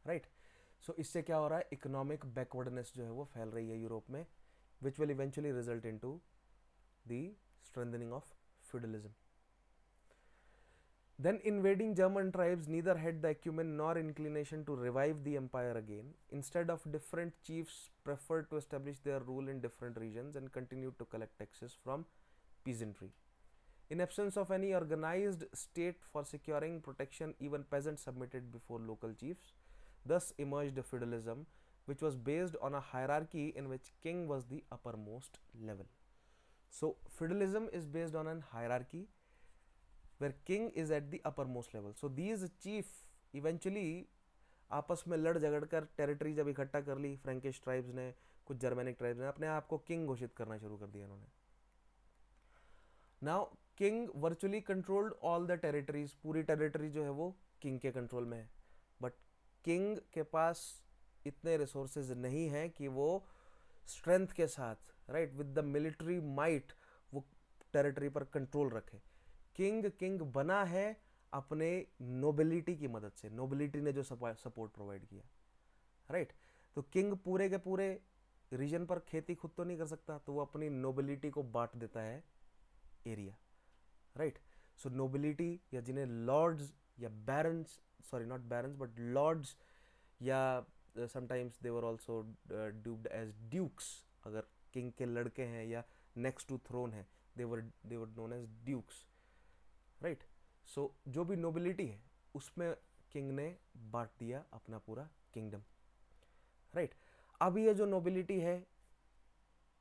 राइट। सो इससे क्या हो रहा है? इकोनॉमिक बैकवर्डनेस जो है वो फैल रही है यूरोप में, which will eventually result into the strengthening of feudalism. Then invading German tribes neither had the acumen nor inclination to revive the empire again. Instead of, different chiefs preferred to establish their rule in different regions and continued to collect taxes from peasantry. In absence of any organized state for securing protection, even peasants submitted before local chiefs. Thus emerged feudalism, which was based on a hierarchy in which king was the uppermost level. So feudalism is based on a hierarchy where king is at the uppermost level. So these chief eventually आपस में लड़ झगड़ कर territory जब इकट्ठा कर ली, Frankish tribes ने, कुछ जर्मेनिक ट्राइब्स ने, अपने आप को किंग घोषित करना शुरू कर दिया इन्होंने। Now king virtually controlled all the territories, पूरी टेरिटरी जो है वो किंग के कंट्रोल में है। बट किंग के पास इतने रिसोर्सेज नहीं है कि वो स्ट्रेंथ के साथ, right, with the military might वो टेरिटरी पर कंट्रोल रखे। किंग बना है अपने नोबिलिटी की मदद से, नोबिलिटी ने जो सपोर्ट प्रोवाइड किया, राइट। तो किंग पूरे के पूरे रीजन पर खेती खुद तो नहीं कर सकता, तो वो अपनी नोबिलिटी को बांट देता है एरिया, राइट। सो नोबिलिटी या जिन्हें लॉर्ड्स या barons, sorry not barons but lords, या sometimes they were also dubbed as dukes, अगर किंग के लड़के हैं या नेक्स्ट टू थ्रोन है, they were known as dukes, right. So जो भी नोबिलिटी है उसमें किंग ने बांट दिया अपना पूरा किंगडम, राइट। अब ये जो नोबिलिटी है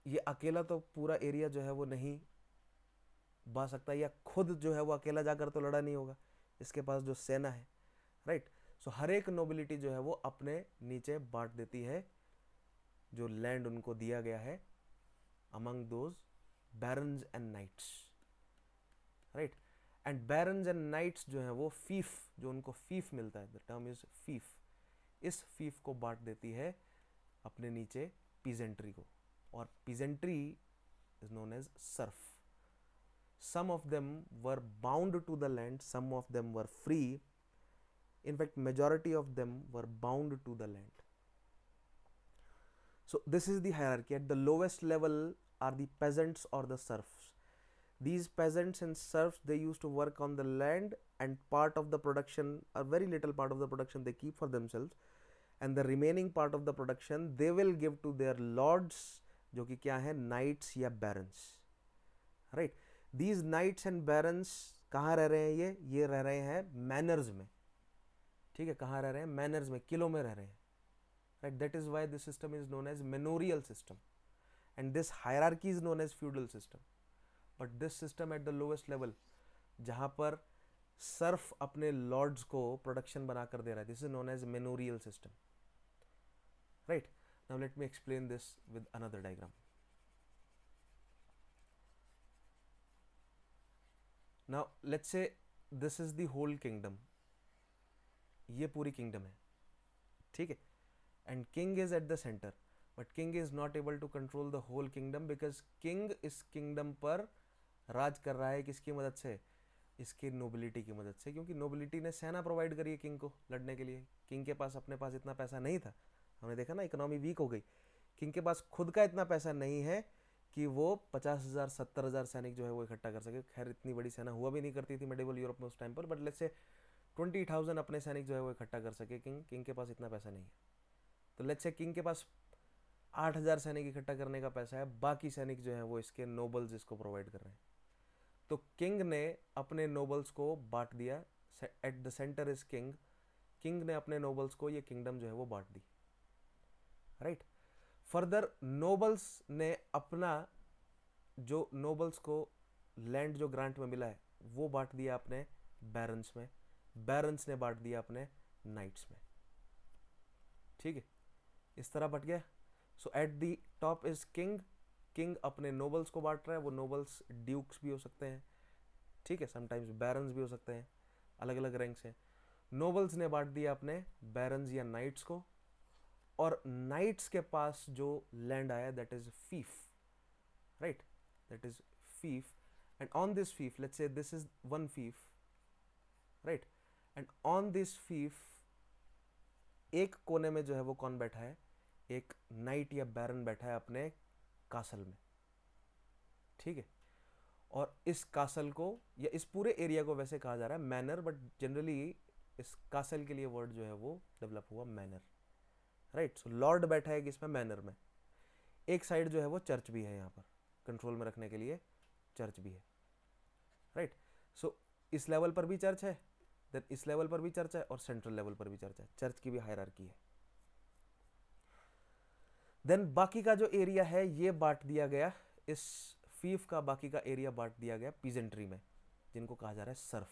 ये अकेला तो पूरा एरिया जो है वो नहीं बा सकता, या खुद जो है वो अकेला जाकर तो लड़ा नहीं होगा, इसके पास जो सेना है, राइट। सो हर एक नोबिलिटी जो है वो अपने नीचे बांट देती है जो लैंड उनको दिया गया है among those barons and knights, right. And barons and knights जो है वो फीफ, जो उनको फीफ मिलता है, द टर्म इज फीफ, इस फीफ को बांट देती है अपने नीचे पीजेंट्री को, और peasantry is known as serf. Some of them were bound to the land, some of them were free. In fact, majority of them were bound to the land. So this is the hierarchy. At the lowest level are the peasants or the serfs. These peasants and serfs, they used to work on the land, and part of the production, a very little part of the production, they keep for themselves, and the remaining part of the production they will give to their lords, जो कि क्या है, knights या barons, right. These knights and barons कहाँ रह रहे हैं, ये रह रहे हैं मैनर्स में, ठीक है, कहाँ रह रहे हैं, मैनर्स में, किलों में रह रहे हैं, right. That is why this system is known as manorial system, and this hierarchy is known as feudal system. But this system at the lowest level, जहाँ पर सर्फ अपने लॉर्ड्स को प्रोडक्शन बनाकर दे रहा है, this is known as manorial system, right. Now let me explain this with another diagram. Now let's say this is the whole kingdom, ये पूरी kingdom है, ठीक है, and king is at the center, but king is not able to control the whole kingdom because king इस kingdom पर राज कर रहा है किसकी मदद से, इसके नोबिलिटी की मदद से, क्योंकि नोबिलिटी ने सेना प्रोवाइड करी है किंग को लड़ने के लिए। किंग के पास अपने पास इतना पैसा नहीं था, हमने देखा ना, इकोनॉमी वीक हो गई, किंग के पास खुद का इतना पैसा नहीं है कि वो 50,000 70,000 सैनिक जो है वो इकट्ठा कर सके। खैर इतनी बड़ी सेना हुआ भी नहीं करती थी मेडिवल यूरोप में उस टाइम पर, बट लेट्स से 20,000 अपने सैनिक जो है वो इकट्ठा कर सके किंग के पास इतना पैसा नहीं है। तो लेट्स से किंग के पास 8,000 सैनिक इकट्ठा करने का पैसा है, बाकी सैनिक जो है वो इसके नोबल्स इसको प्रोवाइड कर रहे हैं। तो किंग ने अपने नोबल्स को बांट दिया, at the centre is king, king ने अपने नोबल्स को ये किंगडम जो है वो बांट दी, राइट। फर्दर नोबल्स ने अपना, जो नोबल्स को लैंड जो ग्रांट में मिला है वो बांट दिया अपने बैरन्स में, बैरन्स ने बांट दिया अपने नाइट्स में, ठीक है, इस तरह बट गया। So at the top is king, king अपने नोबल्स को बांट रहा है, वो नोबल्स ड्यूक्स भी हो सकते हैं, ठीक है, समटाइम्स बैरन्स भी हो सकते हैं, अलग अलग रैंक से। नोबल्स ने बांट दिया अपने बैरन्स या नाइट्स को, और नाइट्स के पास जो लैंड आया that is fief, right, that is fief, and on this fief, let's say this is one fief, right, and on this fief एक कोने में जो है वो कौन बैठा है, एक नाइट या बैरन बैठा है अपने कासल में, ठीक है। और इस कासल को या इस पूरे एरिया को वैसे कहा जा रहा है मैनर, बट जनरली इस कासल के लिए वर्ड जो है वो डेवलप हुआ मैनर, राइट। सो लॉर्ड बैठा है किसमें, मैनर में। एक साइड जो है वो चर्च भी है, यहाँ पर कंट्रोल में रखने के लिए चर्च भी है, राइट। सो इस लेवल पर भी चर्च है, देन इस लेवल पर भी चर्च है, और सेंट्रल लेवल पर भी चर्च है, चर्च की भी हायरार्की है। देन बाकी का जो एरिया है ये बांट दिया गया, इस फीफ का बाकी का एरिया बांट दिया गया पीजेंट्री में, जिनको कहा जा रहा है सर्फ।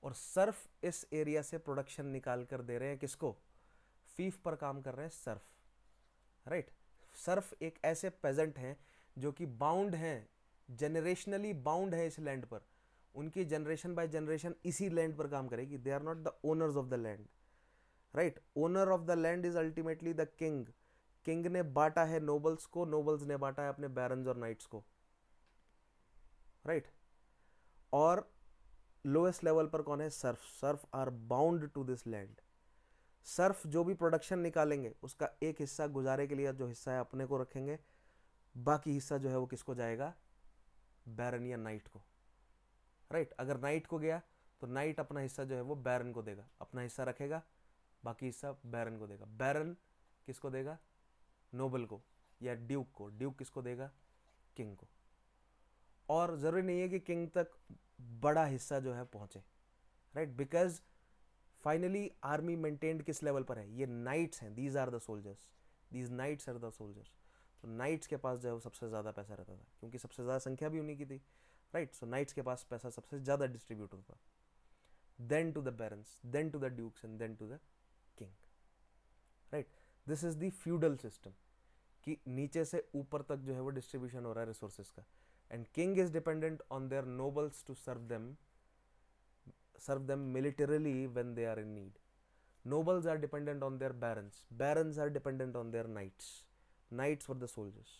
और सर्फ इस एरिया से प्रोडक्शन निकाल कर दे रहे हैं किसको, फीफ पर काम कर रहे हैं सर्फ, राइट। सर्फ एक ऐसे पेजेंट हैं जो कि बाउंड हैं, जनरेशनली बाउंड है इस लैंड पर, उनकी जनरेशन बाय जनरेशन इसी लैंड पर काम करेगी, they are not the owners of the land, right. Owner of the land is ultimately the king, king ने बांटा है नोबल्स को, नोबल्स ने बांटा है अपने बैरन्स और नाइट्स को, राइट। और लोएस्ट लेवल पर कौन है, serf, serf are bound to this land, serf जो भी प्रोडक्शन निकालेंगे उसका एक हिस्सा गुजारे के लिए जो हिस्सा है अपने को रखेंगे, बाकी हिस्सा जो है वो किसको जाएगा, बैरन या नाइट को, राइट। अगर नाइट को गया तो नाइट अपना हिस्सा जो है वो बैरन को देगा, अपना हिस्सा रखेगा, बाकी हिस्सा बैरन को देगा। बैरन किसको देगा, नोबल को या ड्यूक को। ड्यूक किसको देगा, किंग को। और जरूरी नहीं है कि किंग तक बड़ा हिस्सा जो है पहुंचे, right, because finally army maintained किस लेवल पर है, ये नाइट्स हैं, these are the soldiers, these knights are the soldiers. तो नाइट्स के पास जो है वो सबसे ज़्यादा पैसा रहता था, क्योंकि सबसे ज़्यादा संख्या भी उन्हीं की थी, राइट। सो नाइट्स के पास पैसा सबसे ज़्यादा डिस्ट्रीब्यूट होता था, then to the barons, then to the dukes and then to the king, right. This is the feudal system, कि नीचे से ऊपर तक जो है वो डिस्ट्रीब्यूशन हो रहा है रिसोर्सेज का, and king is dependent on their nobles to serve them militarily when they are in need. Nobles are dependent on their barons. Barons are dependent on their knights. Knights were the soldiers,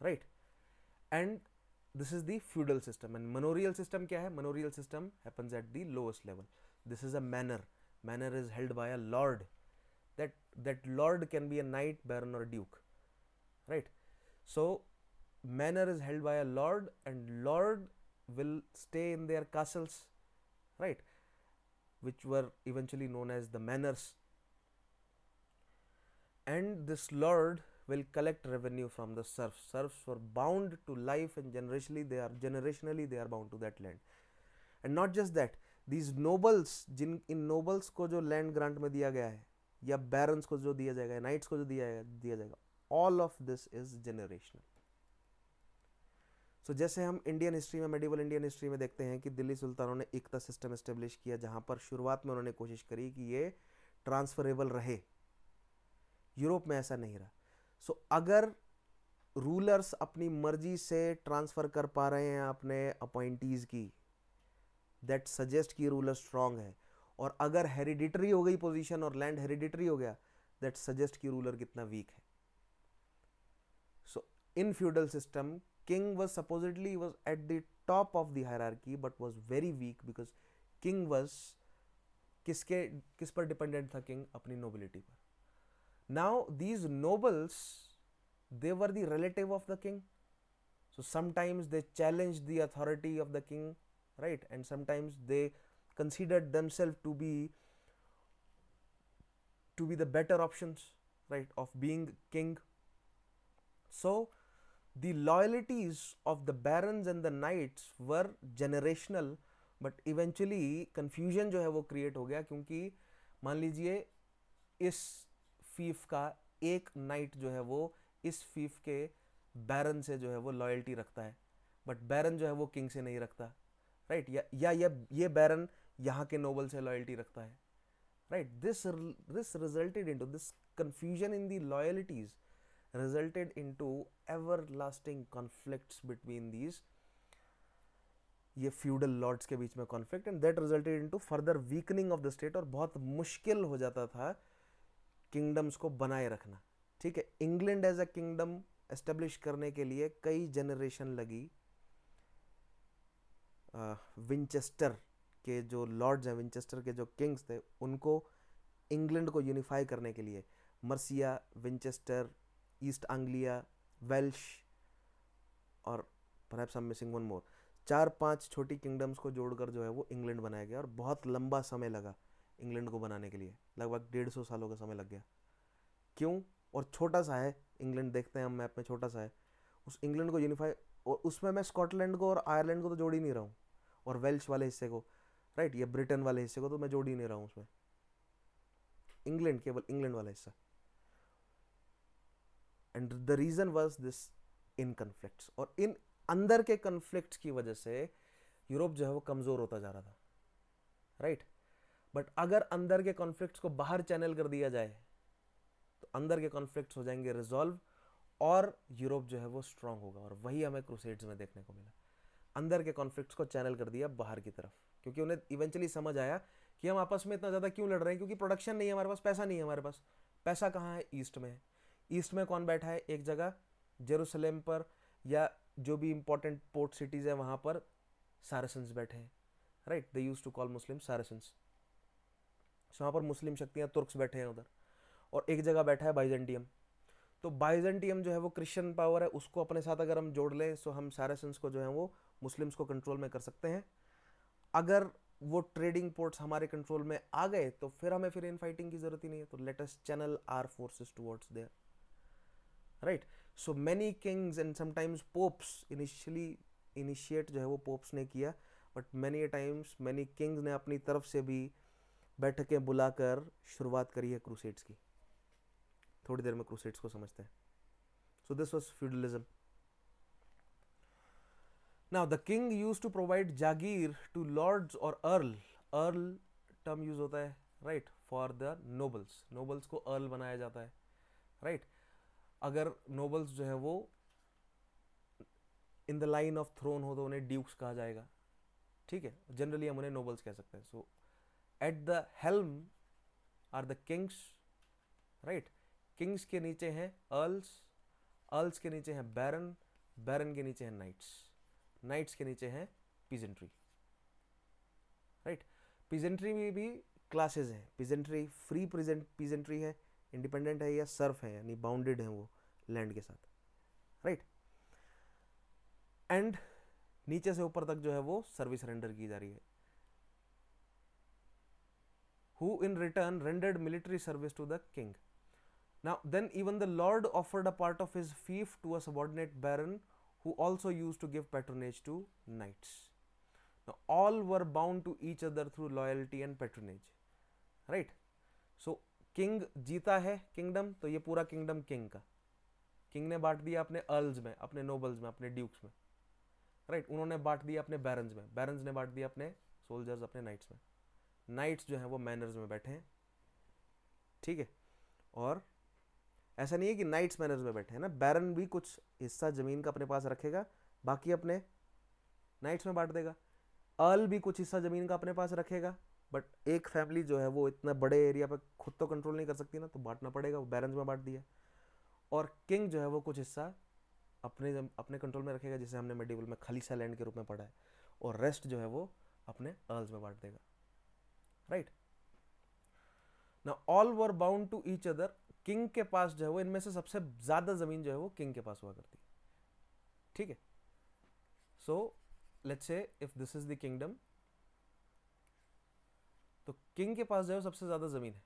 right? And this is the feudal system. And manorial system क्या है? Manorial system happens at the lowest level. This is a manor. Manor is held by a lord. That lord can be a knight, baron, or duke, right? So manor is held by a lord, and lord will stay in their castles, right, which were eventually known as the manors, and this lord will collect revenue from the serfs. Serfs were bound to life, and generationally they are bound to that land. And not just that, these nobles, in nobles को जो land grant में दिया गया है, या barons को जो दिया जाएगा, knights को जो दिया जाएगा, all of this is generational. जैसे हम इंडियन हिस्ट्री में, मेडिवल इंडियन हिस्ट्री में देखते हैं कि दिल्ली सुल्तानों ने एकता सिस्टम एस्टेब्लिश किया, जहां पर शुरुआत में उन्होंने कोशिश करी कि ये ट्रांसफरेबल रहे। यूरोप में ऐसा नहीं रहा। अगर रूलर्स अपनी मर्जी से ट्रांसफर कर पा रहे हैं अपने अपॉइंटीज की, दैट सजेस्ट कि रूलर स्ट्रांग है। और अगर हेरिडिटरी हो गई पोजीशन और लैंड हेरिडिटरी हो गया, दैट सजेस्ट कि रूलर कितना वीक है। In feudal system, king was supposedly at the top of the hierarchy but was very weak, because king was किस पर डिपेंडेंट था king? अपनी nobility पर। Now these nobles, they were the relative of the king, so sometimes they challenged the authority of the king, right, and sometimes they considered themselves to be the better options, right, of being king. So the loyalties of the barons and the knights were generational, but eventually confusion जो है वो create हो गया, क्योंकि मान लीजिए इस फीफ का एक नाइट जो है वो इस फीफ के बैरन से जो है वो लॉयल्टी रखता है, बट बैरन जो है वो किंग से नहीं रखता, राइट, या ये बैरन यहाँ के नोबल से लॉयल्टी रखता है, right. This resulted into this confusion in the loyalties, resulted into everlasting conflicts between these ये feudal lords के बीच में conflict, and that resulted into further weakening of the state, और बहुत मुश्किल हो जाता था kingdoms को बनाए रखना, ठीक है। England as a kingdom establish करने के लिए कई जनरेशन लगी। विंचेस्टर के जो लॉर्ड्स हैं, विंचेस्टर के जो किंग्स थे, उनको इंग्लैंड को यूनिफाई करने के लिए मर्सिया, विंचेस्टर, ईस्ट एंग्लिया, वेल्श, और perhaps I am missing one more, 4-5 छोटी किंगडम्स को जोड़कर जो है वो इंग्लैंड बनाया गया, और बहुत लंबा समय लगा इंग्लैंड को बनाने के लिए, लगभग 150 सालों का समय लग गया। क्यों? और छोटा सा है इंग्लैंड, देखते हैं हम मैप में, छोटा सा है। उस इंग्लैंड को यूनिफाई, और उसमें मैं स्कॉटलैंड को और आयरलैंड को तो जोड़ ही नहीं रहा हूँ, और वेल्श वाले हिस्से को, राइट, ये ब्रिटेन वाले हिस्से को तो मैं जोड़ ही नहीं रहा हूँ उसमें, इंग्लैंड, केवल इंग्लैंड वाला हिस्सा। And the reason was this in conflicts, और इन अंदर के कन्फ्लिक्ट्स की वजह से यूरोप जो है वो कमजोर होता जा रहा था, राइट। बट अगर अंदर के कॉन्फ्लिक्ट्स को बाहर चैनल कर दिया जाए तो अंदर के कॉन्फ्लिक्ट्स हो जाएंगे रिजॉल्व, और यूरोप जो है वो स्ट्रांग होगा। और वही हमें क्रूसेड्स में देखने को मिला, अंदर के कॉन्फ्लिक्ट्स को चैनल कर दिया बाहर की तरफ, क्योंकि उन्हें इवेंचुअली समझ आया कि हम आपस में इतना ज़्यादा क्यों लड़ रहे हैं, क्योंकि प्रोडक्शन नहीं है हमारे पास, पैसा नहीं है हमारे पास। पैसा कहाँ है? ईस्ट में है। ईस्ट में कौन बैठा है? एक जगह जेरूसलेम पर, या जो भी इंपॉर्टेंट पोर्ट सिटीज़ है वहाँ पर सारेसन्स बैठे हैं, right, they used to call Muslim Saracens. वहाँ पर मुस्लिम शक्तियाँ तुर्क्स बैठे हैं उधर, और एक जगह बैठा है बाइजेंटियम। तो बाइजेंटियम जो है वो क्रिश्चियन पावर है, उसको अपने साथ अगर हम जोड़ लें तो हम सारेसन्स को जो है वो मुस्लिम्स को कंट्रोल में कर सकते हैं। अगर वो ट्रेडिंग पोर्ट्स हमारे कंट्रोल में आ गए तो फिर हमें फिर इन फाइटिंग की जरूरत ही नहीं है। तो let us channel our forces towards there, right. So many kings and sometimes popes initiate जो है वो पोप्स ने किया, but many times many kings ने अपनी तरफ से भी बैठकें बुलाकर शुरुआत करी है क्रूसेड्स की। थोड़ी देर में क्रूसेड्स को समझते हैं। So this was feudalism. Now the king used to provide जागीर टू लॉर्ड्स और अर्ल। अर्ल टर्म यूज होता है, right, for the nobles. Nobles को अर्ल बनाया जाता है, राइट। अगर नोबल्स जो है वो in the line of throne हो तो उन्हें ड्यूक्स कहा जाएगा, ठीक है। जनरली हम उन्हें नोबल्स कह सकते हैं। So at the helm are the kings, right. Kings के नीचे हैं अर्ल्स, अर्ल्स के नीचे हैं बैरन, बैरन के नीचे हैं नाइट्स, नाइट्स के नीचे हैं पीजेंट्री, राइट। पीजेंट्री में भी क्लासेस हैं। पीजेंट्री फ्री पीजेंट्री है, इंडिपेंडेंट है, या सर्फ है यानी बाउंडेड है वो लैंड के साथ, राइट। एंड नीचे से ऊपर तक जो है वो सर्विस रेंडर की जा रही है। who in return rendered military service to the king. Now then even the lord offered a part of his fief to a subordinate baron who also used to give patronage to knights. Now all were bound to each other through loyalty and patronage, right. So king जीता है kingdom, तो ये पूरा kingdom king का, king ने बांट दिया अपने अर्ल्स में, अपने नोबल्स में, अपने ड्यूक्स में, राइट। उन्होंने बांट दिया अपने बैरन्स में, बैरन्स ने बांट दिया अपने सोल्जर्स, अपने नाइट्स में। नाइट्स जो है वो मैनर्स में बैठे हैं, ठीक है। और ऐसा नहीं है कि नाइट्स मैनर्स में बैठे हैं ना, बैरन भी कुछ हिस्सा जमीन का अपने पास रखेगा, बाकी अपने नाइट्स में बांट देगा। अर्ल भी कुछ हिस्सा जमीन का अपने पास रखेगा, बट एक फैमिली जो है वो इतना बड़े एरिया पर खुद तो कंट्रोल नहीं कर सकती ना, तो बांटना पड़ेगा, वो बैरन्स में बांट दिया। और किंग जो है वो कुछ हिस्सा अपने कंट्रोल में रखेगा, जिसे हमने मेडिवल में खालिसा लैंड के रूप में पढ़ा है, और रेस्ट जो है वो अपने अर्ल्स में बांट देगा, right. Now all were bound to each other. King के पास जो है वो इनमें से सबसे ज्यादा जमीन जो है वो किंग के पास हुआ करती है, ठीक है। So let's say if this is the kingdom, तो किंग के पास जो है सबसे ज्यादा जमीन है,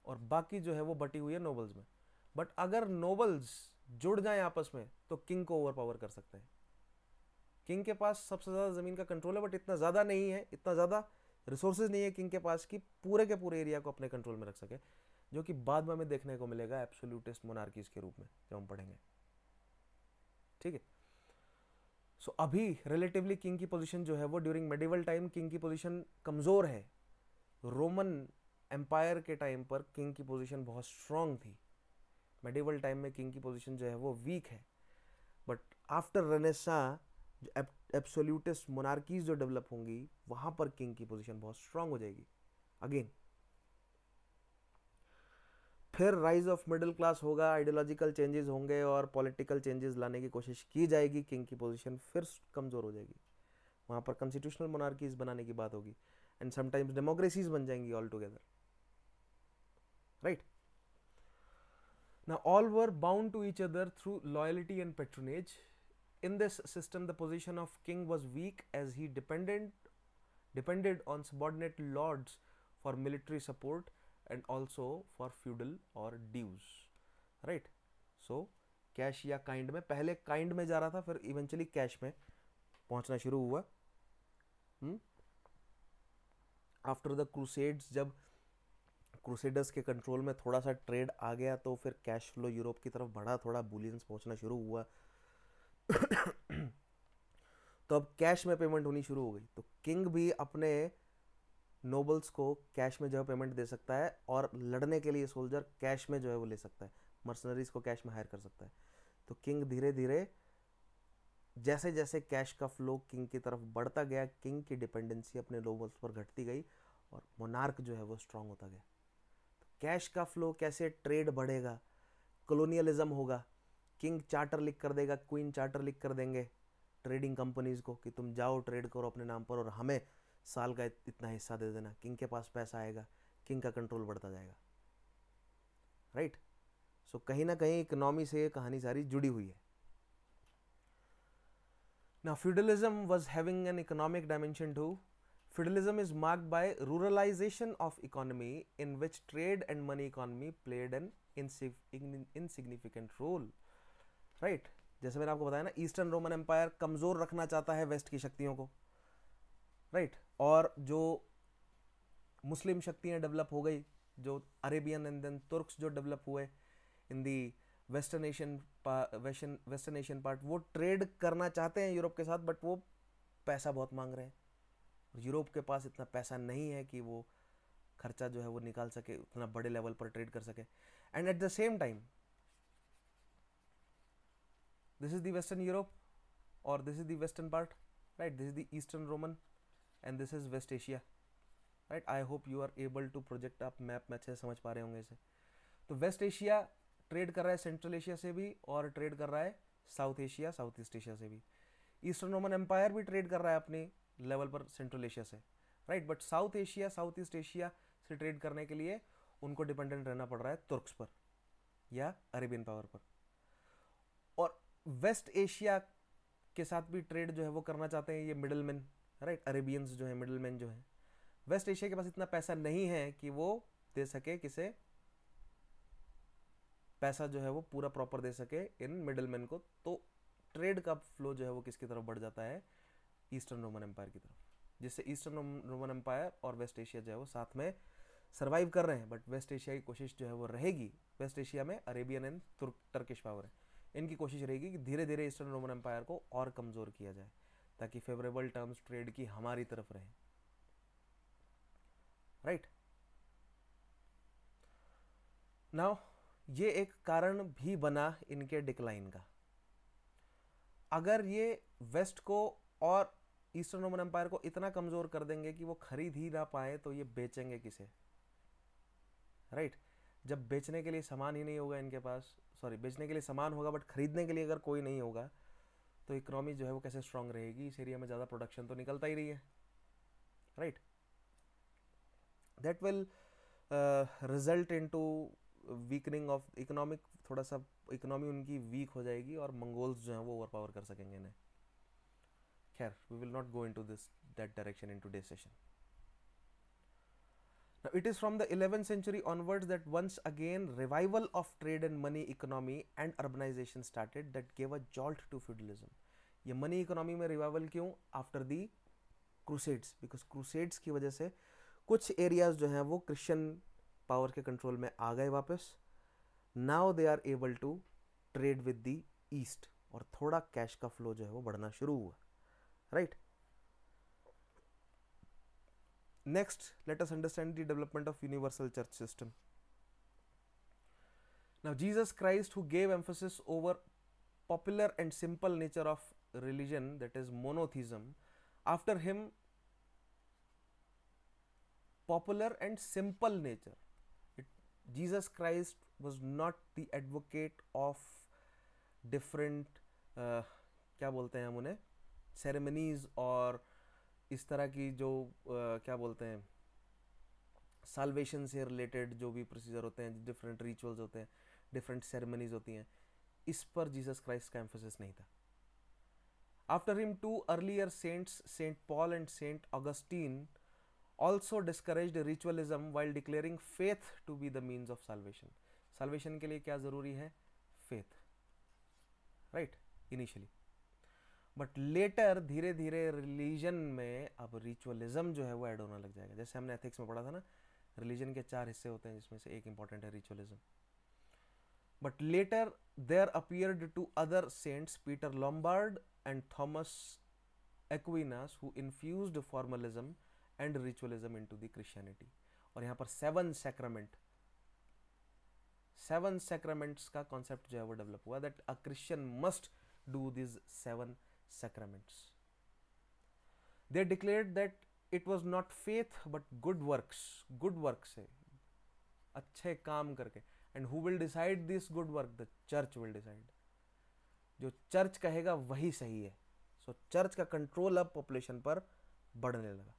और बाकी जो है वो बटी हुई है नोबल्स में। बट अगर नोबल्स जुड़ जाएं आपस में तो किंग को ओवर पावर कर सकते हैं। किंग के पास सबसे ज्यादा जमीन का कंट्रोल है, बट इतना ज्यादा नहीं है, इतना ज्यादा रिसोर्सेज नहीं है किंग के पास कि पूरे के पूरे एरिया को अपने कंट्रोल में रख सके, जो कि बाद में हमें देखने को मिलेगा एब्सोल्यूटिस्ट मोनार्कीज के रूप में जब हम पढ़ेंगे, ठीक है। सो अभी रिलेटिवली किंग की पोजीशन जो है वो ड्यूरिंग मेडिवल टाइम किंग की पोजीशन कमजोर है। रोमन एम्पायर के टाइम पर किंग की पोजीशन बहुत स्ट्रांग थी। मेडिवल टाइम में किंग की पोजीशन जो है वो वीक है, बट आफ्टर रेनेसां जो एब्सोल्यूटिस्ट मोनार्कीज जो डेवलप होंगी वहां पर किंग की पोजीशन बहुत स्ट्रांग हो जाएगी अगेन। फिर राइज ऑफ मिडिल क्लास होगा, आइडियोलॉजिकल चेंजेस होंगे और पॉलिटिकल चेंजेस लाने की कोशिश की जाएगी, किंग की पोजीशन फिर कमजोर हो जाएगी। वहां पर कॉन्स्टिट्यूशनल मोनार्कीज बनाने की बात होगी, एंड समटाइम्स डेमोक्रेसीज बन जाएंगी all together, right. Now all were bound to each other through loyalty and patronage. In this system, the position of king was weak as he depended on subordinate lords for military support and also for feudal or dues, right. So cash या kind में, पहले kind में जा रहा था, फिर eventually cash में पहुंचना शुरू हुआ। आफ्टर द क्रूसेड्स, जब क्रूसेडर्स के कंट्रोल में थोड़ा सा ट्रेड आ गया तो फिर कैश फ्लो यूरोप की तरफ बढ़ा, थोड़ा बुलियंस पहुंचना शुरू हुआ तो अब कैश में पेमेंट होनी शुरू हो गई। तो किंग भी अपने नोबल्स को कैश में जो है पेमेंट दे सकता है, और लड़ने के लिए सोल्जर कैश में जो है वो ले सकता है, मर्सनरीज को कैश में हायर कर सकता है। तो किंग धीरे धीरे जैसे जैसे कैश का फ्लो किंग की तरफ बढ़ता गया, किंग की डिपेंडेंसी अपने नोबल्स पर घटती गई और मोनार्क जो है वो स्ट्रांग होता गया। कैश का फ्लो कैसे, ट्रेड बढ़ेगा, कॉलोनियलिज्म होगा, किंग चार्टर लिख कर देगा, क्वीन चार्टर लिख कर देंगे ट्रेडिंग कंपनीज को कि तुम जाओ ट्रेड करो अपने नाम पर और हमें साल का इतना हिस्सा दे देना। किंग के पास पैसा आएगा, किंग का कंट्रोल बढ़ता जाएगा, राइट। सो कहीं ना कहीं इकोनॉमी से ये कहानी सारी जुड़ी हुई है। Now feudalism was having an economic dimension too. Feudalism is marked by ruralization of economy in which trade and money economy played an insignificant role, right? जैसे मैंने आपको बताया ना, ईस्टर्न रोमन एम्पायर कमजोर रखना चाहता है वेस्ट की शक्तियों को, राइट। और जो मुस्लिम शक्तियां डेवलप हो गई, जो अरेबियन एंड देन तुर्क्स जो डेवलप हुए इन दी वेस्टर्न एशियन पार्ट, वो ट्रेड करना चाहते हैं यूरोप के साथ, बट वो पैसा बहुत मांग रहे हैं। यूरोप के पास इतना पैसा नहीं है कि वो खर्चा जो है वो निकाल सके, उतना बड़े लेवल पर ट्रेड कर सके। And at the same time this is the western Europe और this is the western part, right. This is the eastern Roman and this is west Asia, right. I hope you are able to project, आप map में अच्छे से समझ पा रहे होंगे इसे। तो वेस्ट एशिया ट्रेड कर रहा है सेंट्रल एशिया से भी और ट्रेड कर रहा है south Asia, south east Asia से भी। ईस्टर्न रोमन एम्पायर भी ट्रेड कर रहा है अपने लेवल पर सेंट्रल एशिया से, right. But south Asia, south east Asia से ट्रेड करने के लिए उनको डिपेंडेंट रहना पड़ रहा है तुर्क्स पर या अरेबियन पावर पर। और वेस्ट एशिया के साथ भी ट्रेड जो है वो करना चाहते हैं ये मिडल मैन, राइट। अरेबियंस जो है, मिडल मैन जो है, वेस्ट एशिया के पास इतना पैसा नहीं है कि वो दे सके किसे पैसा जो है वो पूरा प्रॉपर दे सके इन मिडल मैन को। तो ट्रेड का फ्लो जो है वो किसकी तरफ बढ़ जाता है, ईस्टर्न रोमन एम्पायर की तरफ, जिससे ईस्टर्न रोमन एम्पायर और वेस्ट एशिया जो है वो साथ में सर्वाइव कर रहे हैं। बट वेस्ट एशिया की कोशिश जो है वो रहेगी, वेस्ट एशिया में अरेबियन एंड टर्किश पावर है, इनकी कोशिश रहेगी कि धीरे धीरे ईस्टर्न रोमन एम्पायर को और कमजोर किया जाए ताकि फेवरेबल टर्म्स ट्रेड की हमारी तरफ रहे, राइट। नाउ ये एक कारण भी बना इनके डिक्लाइन का। अगर ये वेस्ट को और ईस्टर्न रोमन एम्पायर को इतना कमजोर कर देंगे कि वो खरीद ही ना पाए, तो ये बेचेंगे किसे, राइट। जब बेचने के लिए सामान ही नहीं होगा इनके पास, सॉरी बेचने के लिए सामान होगा बट खरीदने के लिए अगर कोई नहीं होगा, तो इकोनॉमी जो है वो कैसे स्ट्रांग रहेगी। इस एरिया में ज़्यादा प्रोडक्शन तो निकलता ही रही है, right. That will result into weakening of economic, थोड़ा सा इकोनॉमी उनकी वीक हो जाएगी और मंगोल्स जो हैं वो ओवर पावर कर सकेंगे इन्हें। खैर, we will not go into this that direction in today's session. Now it is from the 11th century onwards that once again revival of trade and money economy and urbanization started that gave a jolt to feudalism. ये money economy में revival क्यों? After the crusades, because crusades की वजह से कुछ areas जो हैं वो क्रिश्चियन पावर के कंट्रोल में आ गए वापस। Now they are able to trade with the east और थोड़ा कैश का फ्लो जो है वो बढ़ना शुरू हुआ, right. Next, let us understand the development of universal church system. Now, Jesus Christ, who gave emphasis over popular and simple nature of religion, that is monotheism, after him, popular and simple nature. Jesus Christ was not the advocate of different, क्या बोलते हैं हम उन्हें, ceremonies और इस तरह की जो क्या बोलते हैं साल्वेशन से रिलेटेड जो भी प्रोसीजर होते हैं, डिफरेंट रिचुअल्स होते हैं, डिफरेंट सेरेमनीज होती हैं, इस पर जीसस क्राइस्ट का एम्फोसिस नहीं था। After him two earlier saints, Saint Paul and Saint Augustine also discouraged ritualism while declaring faith to be the means of salvation. Salvation के लिए क्या जरूरी है? Faith, right, initially. But later धीरे धीरे रिलीजन में अब रिचुअलिज्म जो है वो ऐड होना लग जाएगा। जैसे हमने एथिक्स में पढ़ा था ना, रिलीजन के 4 हिस्से होते हैं जिसमें से एक इंपॉर्टेंट है ritualism. But later there appeared two other saints Peter Lombard and Thomas Aquinas who infused formalism and ritualism into the Christianity. और यहाँ पर 7 सैक्रामेंट्स का कॉन्सेप्ट जो है वो डेवलप हुआ, that a Christian must do this 7 sacraments. They declared that it was not faith but good works से, अच्छे काम करके। and who will decide this good work? the church will decide. जो चर्च कहेगा वही सही है। सो चर्च का कंट्रोल अब पॉपुलेशन पर बढ़ने लगा।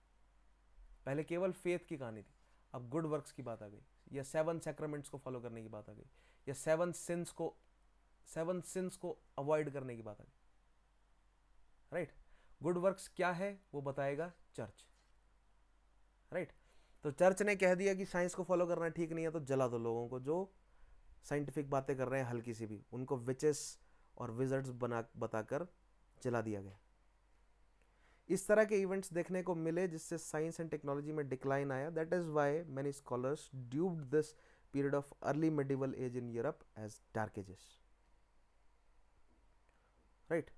पहले केवल फेथ की कहानी थी, अब गुड वर्क्स की बात आ गई, या 7 सैक्रामेंट्स को फॉलो करने की बात आ गई, या 7 सिंस को अवॉइड करने की बात आ गई, राइट। गुड वर्क्स क्या है वो बताएगा चर्च, राइट। तो चर्च ने कह दिया कि साइंस को फॉलो करना ठीक नहीं है, तो जला दो लोगों को जो साइंटिफिक बातें कर रहे हैं हल्की सी भी, उनको विचेस और विजर्ड्स बना बताकर जला दिया गया। इस तरह के इवेंट्स देखने को मिले जिससे साइंस एंड टेक्नोलॉजी में डिक्लाइन आया। That is why many scholars dubbed this period of early medieval age in Europe as dark ages, right.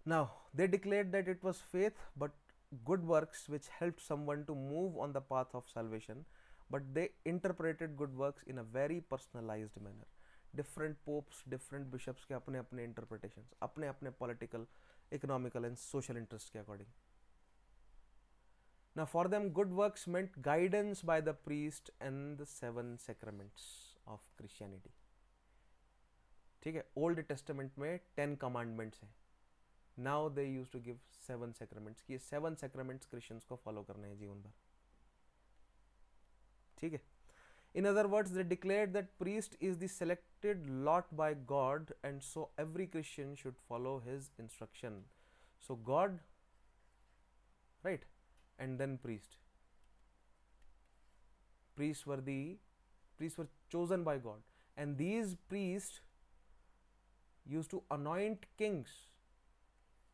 Now they declared that it was faith but good works which helped someone to move on the path of salvation, but they interpreted good works in a very personalized manner. Different popes, different bishops के अपने अपने interpretations, अपने अपने political, economical and social interest के according. Now for them good works meant guidance by the priest and the 7 sacraments of Christianity. ठीक है, old testament में 10 commandments हैं, now they use to give 7 sacraments, कि 7 सैक्रामेंट्स Christians को follow करने हैं जीवन भर, ठीक है। In other words they declared that priest is the selected lot by God and so every Christian should follow his instruction. So God, right, and then priests were chosen by God, and these priests used to anoint kings,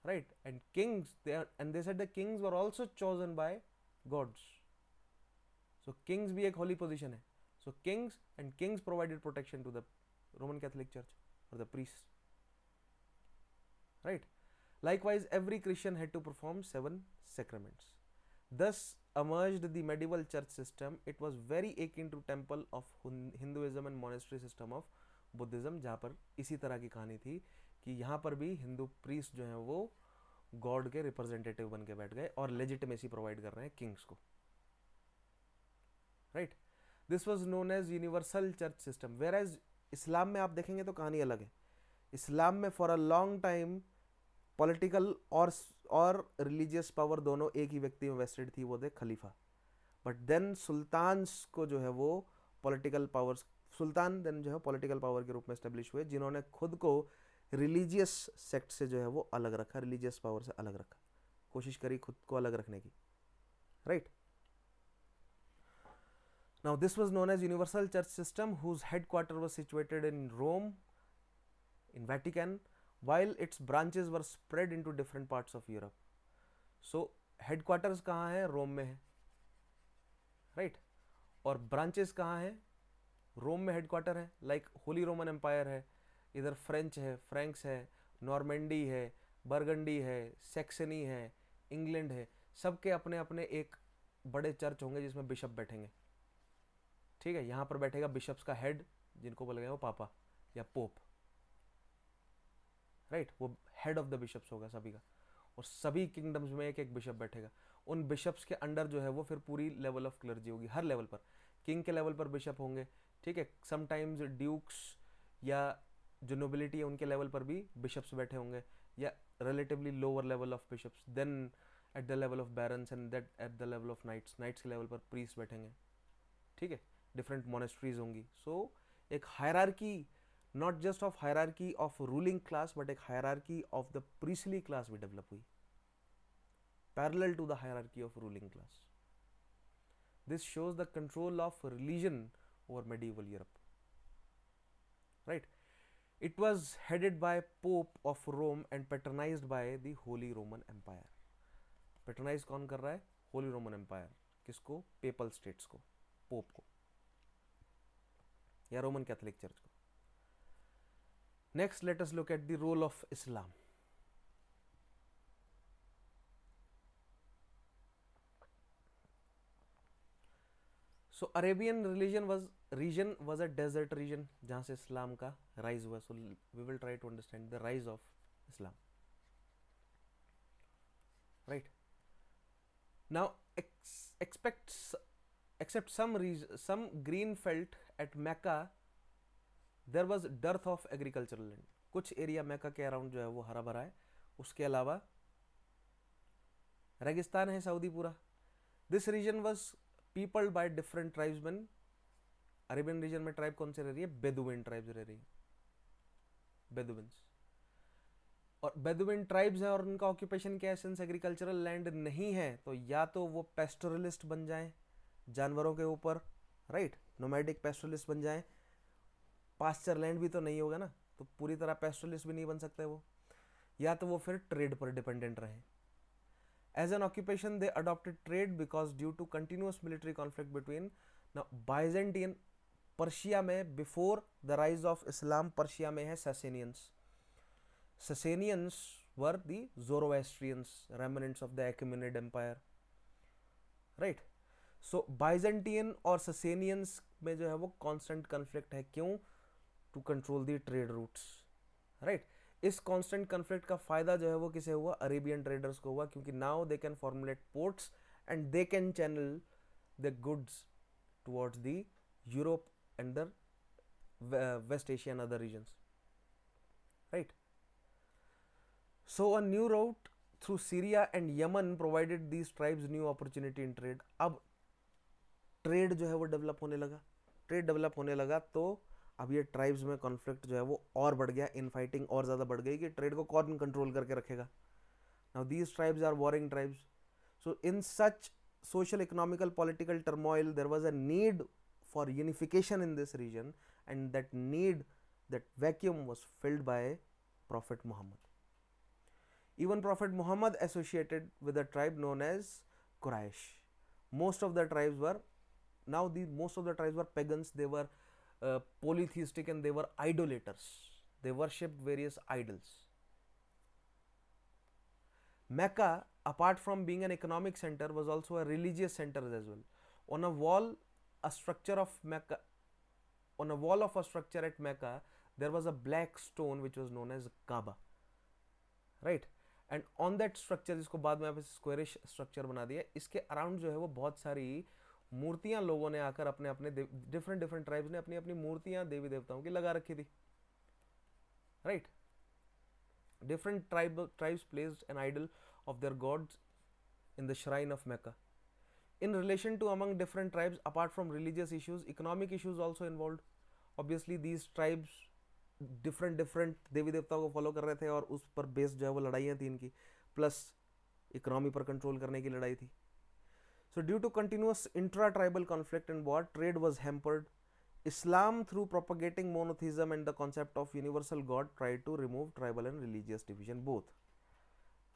right, and kings, they said the kings were also chosen by gods. So kings भी एक holy position है. So kings provided protection to the Roman Catholic Church or the priests, right. Likewise every Christian had to perform 7 sacraments. Thus emerged the medieval church system. It was very akin to temple of Hinduism and monastery system of Buddhism, जहाँ पर इसी तरह की कहानी थी कि यहाँ पर भी हिंदू प्रीस्ट जो हैं वो गॉड के रिप्रेजेंटेटिव बन के बैठ गए और लेजिटिमेसी प्रोवाइड कर रहे हैं किंग्स को, right. This was known as universal church system. Whereas इस्लाम में आप देखेंगे तो कहानी अलग है। इस्लाम में for a long time political और रिलीजियस पावर दोनों एक ही व्यक्ति में वेस्टेड थी, वो थे खलीफा। बट देन सुल्तान्स को जो है वो पॉलिटिकल पावर्स, सुल्तान देन जो है पॉलिटिकल पावर के रूप में एस्टेब्लिश हुए, जिन्होंने खुद को रिलीजियस सेक्ट से जो है वो अलग रखा, रिलीजियस पावर से अलग रखा, कोशिश करी खुद को अलग रखने की, right. Now this was known as universal church system whose headquarter was situated in Rome, in Vatican, while its branches were spread into different parts of Europe. So headquarters कहाँ है? रोम में है, right? और branches कहाँ है? रोम में headquarter है, like holy Roman empire है, इधर फ्रेंच है, फ्रैंक्स है, नॉर्मेंडी है, बर्गंडी है, सैक्सनी है, इंग्लैंड है, सबके अपने अपने एक बड़े चर्च होंगे जिसमें बिशप बैठेंगे, ठीक है। यहाँ पर बैठेगा बिशप्स का हेड, जिनको बोले गए वो पापा या पोप, राइट, वो हेड ऑफ द बिशप्स होगा सभी का, और सभी किंगडम्स में एक एक बिशप बैठेगा। उन बिशप्स के अंडर जो है वो फिर पूरी लेवल ऑफ क्लर्जी होगी, हर लेवल पर, किंग के लेवल पर बिशप होंगे, ठीक है। समटाइम्स ड्यूक्स या जो नोबिलिटी है उनके लेवल पर भी बिशप्स बैठे होंगे, या relatively lower level of bishops, then at the level of barons and that at the level of knights, knights के लेवल पर प्रीस्ट बैठेंगे, ठीक है। डिफरेंट मोनेस्ट्रीज होंगी। सो एक hierarchy, not just of hierarchy of ruling class but एक hierarchy of the priestly class भी develop हुई parallel to the hierarchy of ruling class. This shows the control of religion over medieval Europe, right. It was headed by Pope of Rome and patronized by the Holy Roman Empire. Patronize कौन कर रहा है? Holy Roman Empire। किसको? Papal states को, pope को या Roman Catholic church को। Next, let us look at the role of Islam. So Arabian region was a desert region जहाँ से इस्लाम का rise हुआ. So we will try to understand the rise of Islam. Right. Now except some green belt at Mecca, there was dearth of agricultural land. कुछ area Mecca के अराउंड जो है वो हरा भरा है, उसके अलावा रेगिस्तान है सऊदी पूरा। This region was peopled by different tribesman. Arabian region में ट्राइब कौन से रह रही है? बेदुइन ट्राइब्स रह रही है, बेदुइन्स। और बेदुइन ट्राइब्स है और उनका ऑक्यूपेशन क्या है? सिंस एग्रीकल्चरल लैंड नहीं है तो या तो वो पेस्टोरलिस्ट बन जाएं जानवरों के ऊपर, राइट, नोमैडिक पेस्टोरलिस्ट बन जाएं। पास्चर लैंड भी तो नहीं होगा ना, तो पूरी तरह पेस्टोरलिस्ट भी नहीं बन सकते वो। या तो वो फिर ट्रेड पर डिपेंडेंट रहे। As an occupation they adopted trade because due to continuous military conflict between Byzantine, Persia में before the rise of Islam Persia में है ससेनियंस। Sassanians were the Zoroastrians, remnants of the Achaemenid Empire, right? So Byzantine और Sassanians में जो है वो constant conflict है, क्यों? To control the trade routes, right? इस constant conflict का फायदा जो है वो किसे हुआ? Arabian traders को हुआ, क्योंकि now they can formulate ports and they can channel the goods towards the Europe and the West Asia and other regions, right? So a new route through Syria and Yemen provided these tribes new opportunity in trade. अब trade जो है वो develop होने लगा, trade develop होने लगा तो अब ये ट्राइब्स में कॉन्फ्लिक्ट जो है वो और बढ़ गया, इनफाइटिंग और ज़्यादा बढ़ गई कि ट्रेड को कौन कंट्रोल करके रखेगा। Now these tribes are warring tribes. So in such social, economical, political turmoil, there was a need for unification in this region, and that need, that vacuum was filled by Prophet Muhammad. Even Prophet Muhammad associated with a tribe known as Quraysh. Most of the tribes were pagans. They were polytheistic and they were idolaters. They worshipped various idols. Mecca, apart from being an economic center, was also a religious center as well. On a wall of a structure at Mecca, there was a black stone which was known as Kaaba, right? And on that structure, जिसको बाद में squarish structure बना दिया, इसके around जो है वो बहुत सारी मूर्तियां लोगों ने आकर अपने अपने डिफरेंट ट्राइब्स ने अपनी अपनी मूर्तियां देवी देवताओं की लगा रखी थी, right? Different tribes placed an idol of their gods in the shrine of Mecca. In relation to among different tribes, apart from religious issues, economic issues also involved. Obviously these tribes different देवी देवताओं को follow कर रहे थे और उस पर based जो है वो लड़ाइयाँ थी इनकी, प्लस इकोनॉमी पर कंट्रोल करने की लड़ाई थी. So due to continuous intra tribal conflict and war, trade was hampered. Islam, through propagating monotheism and the concept of universal God, tried to remove tribal and religious division both.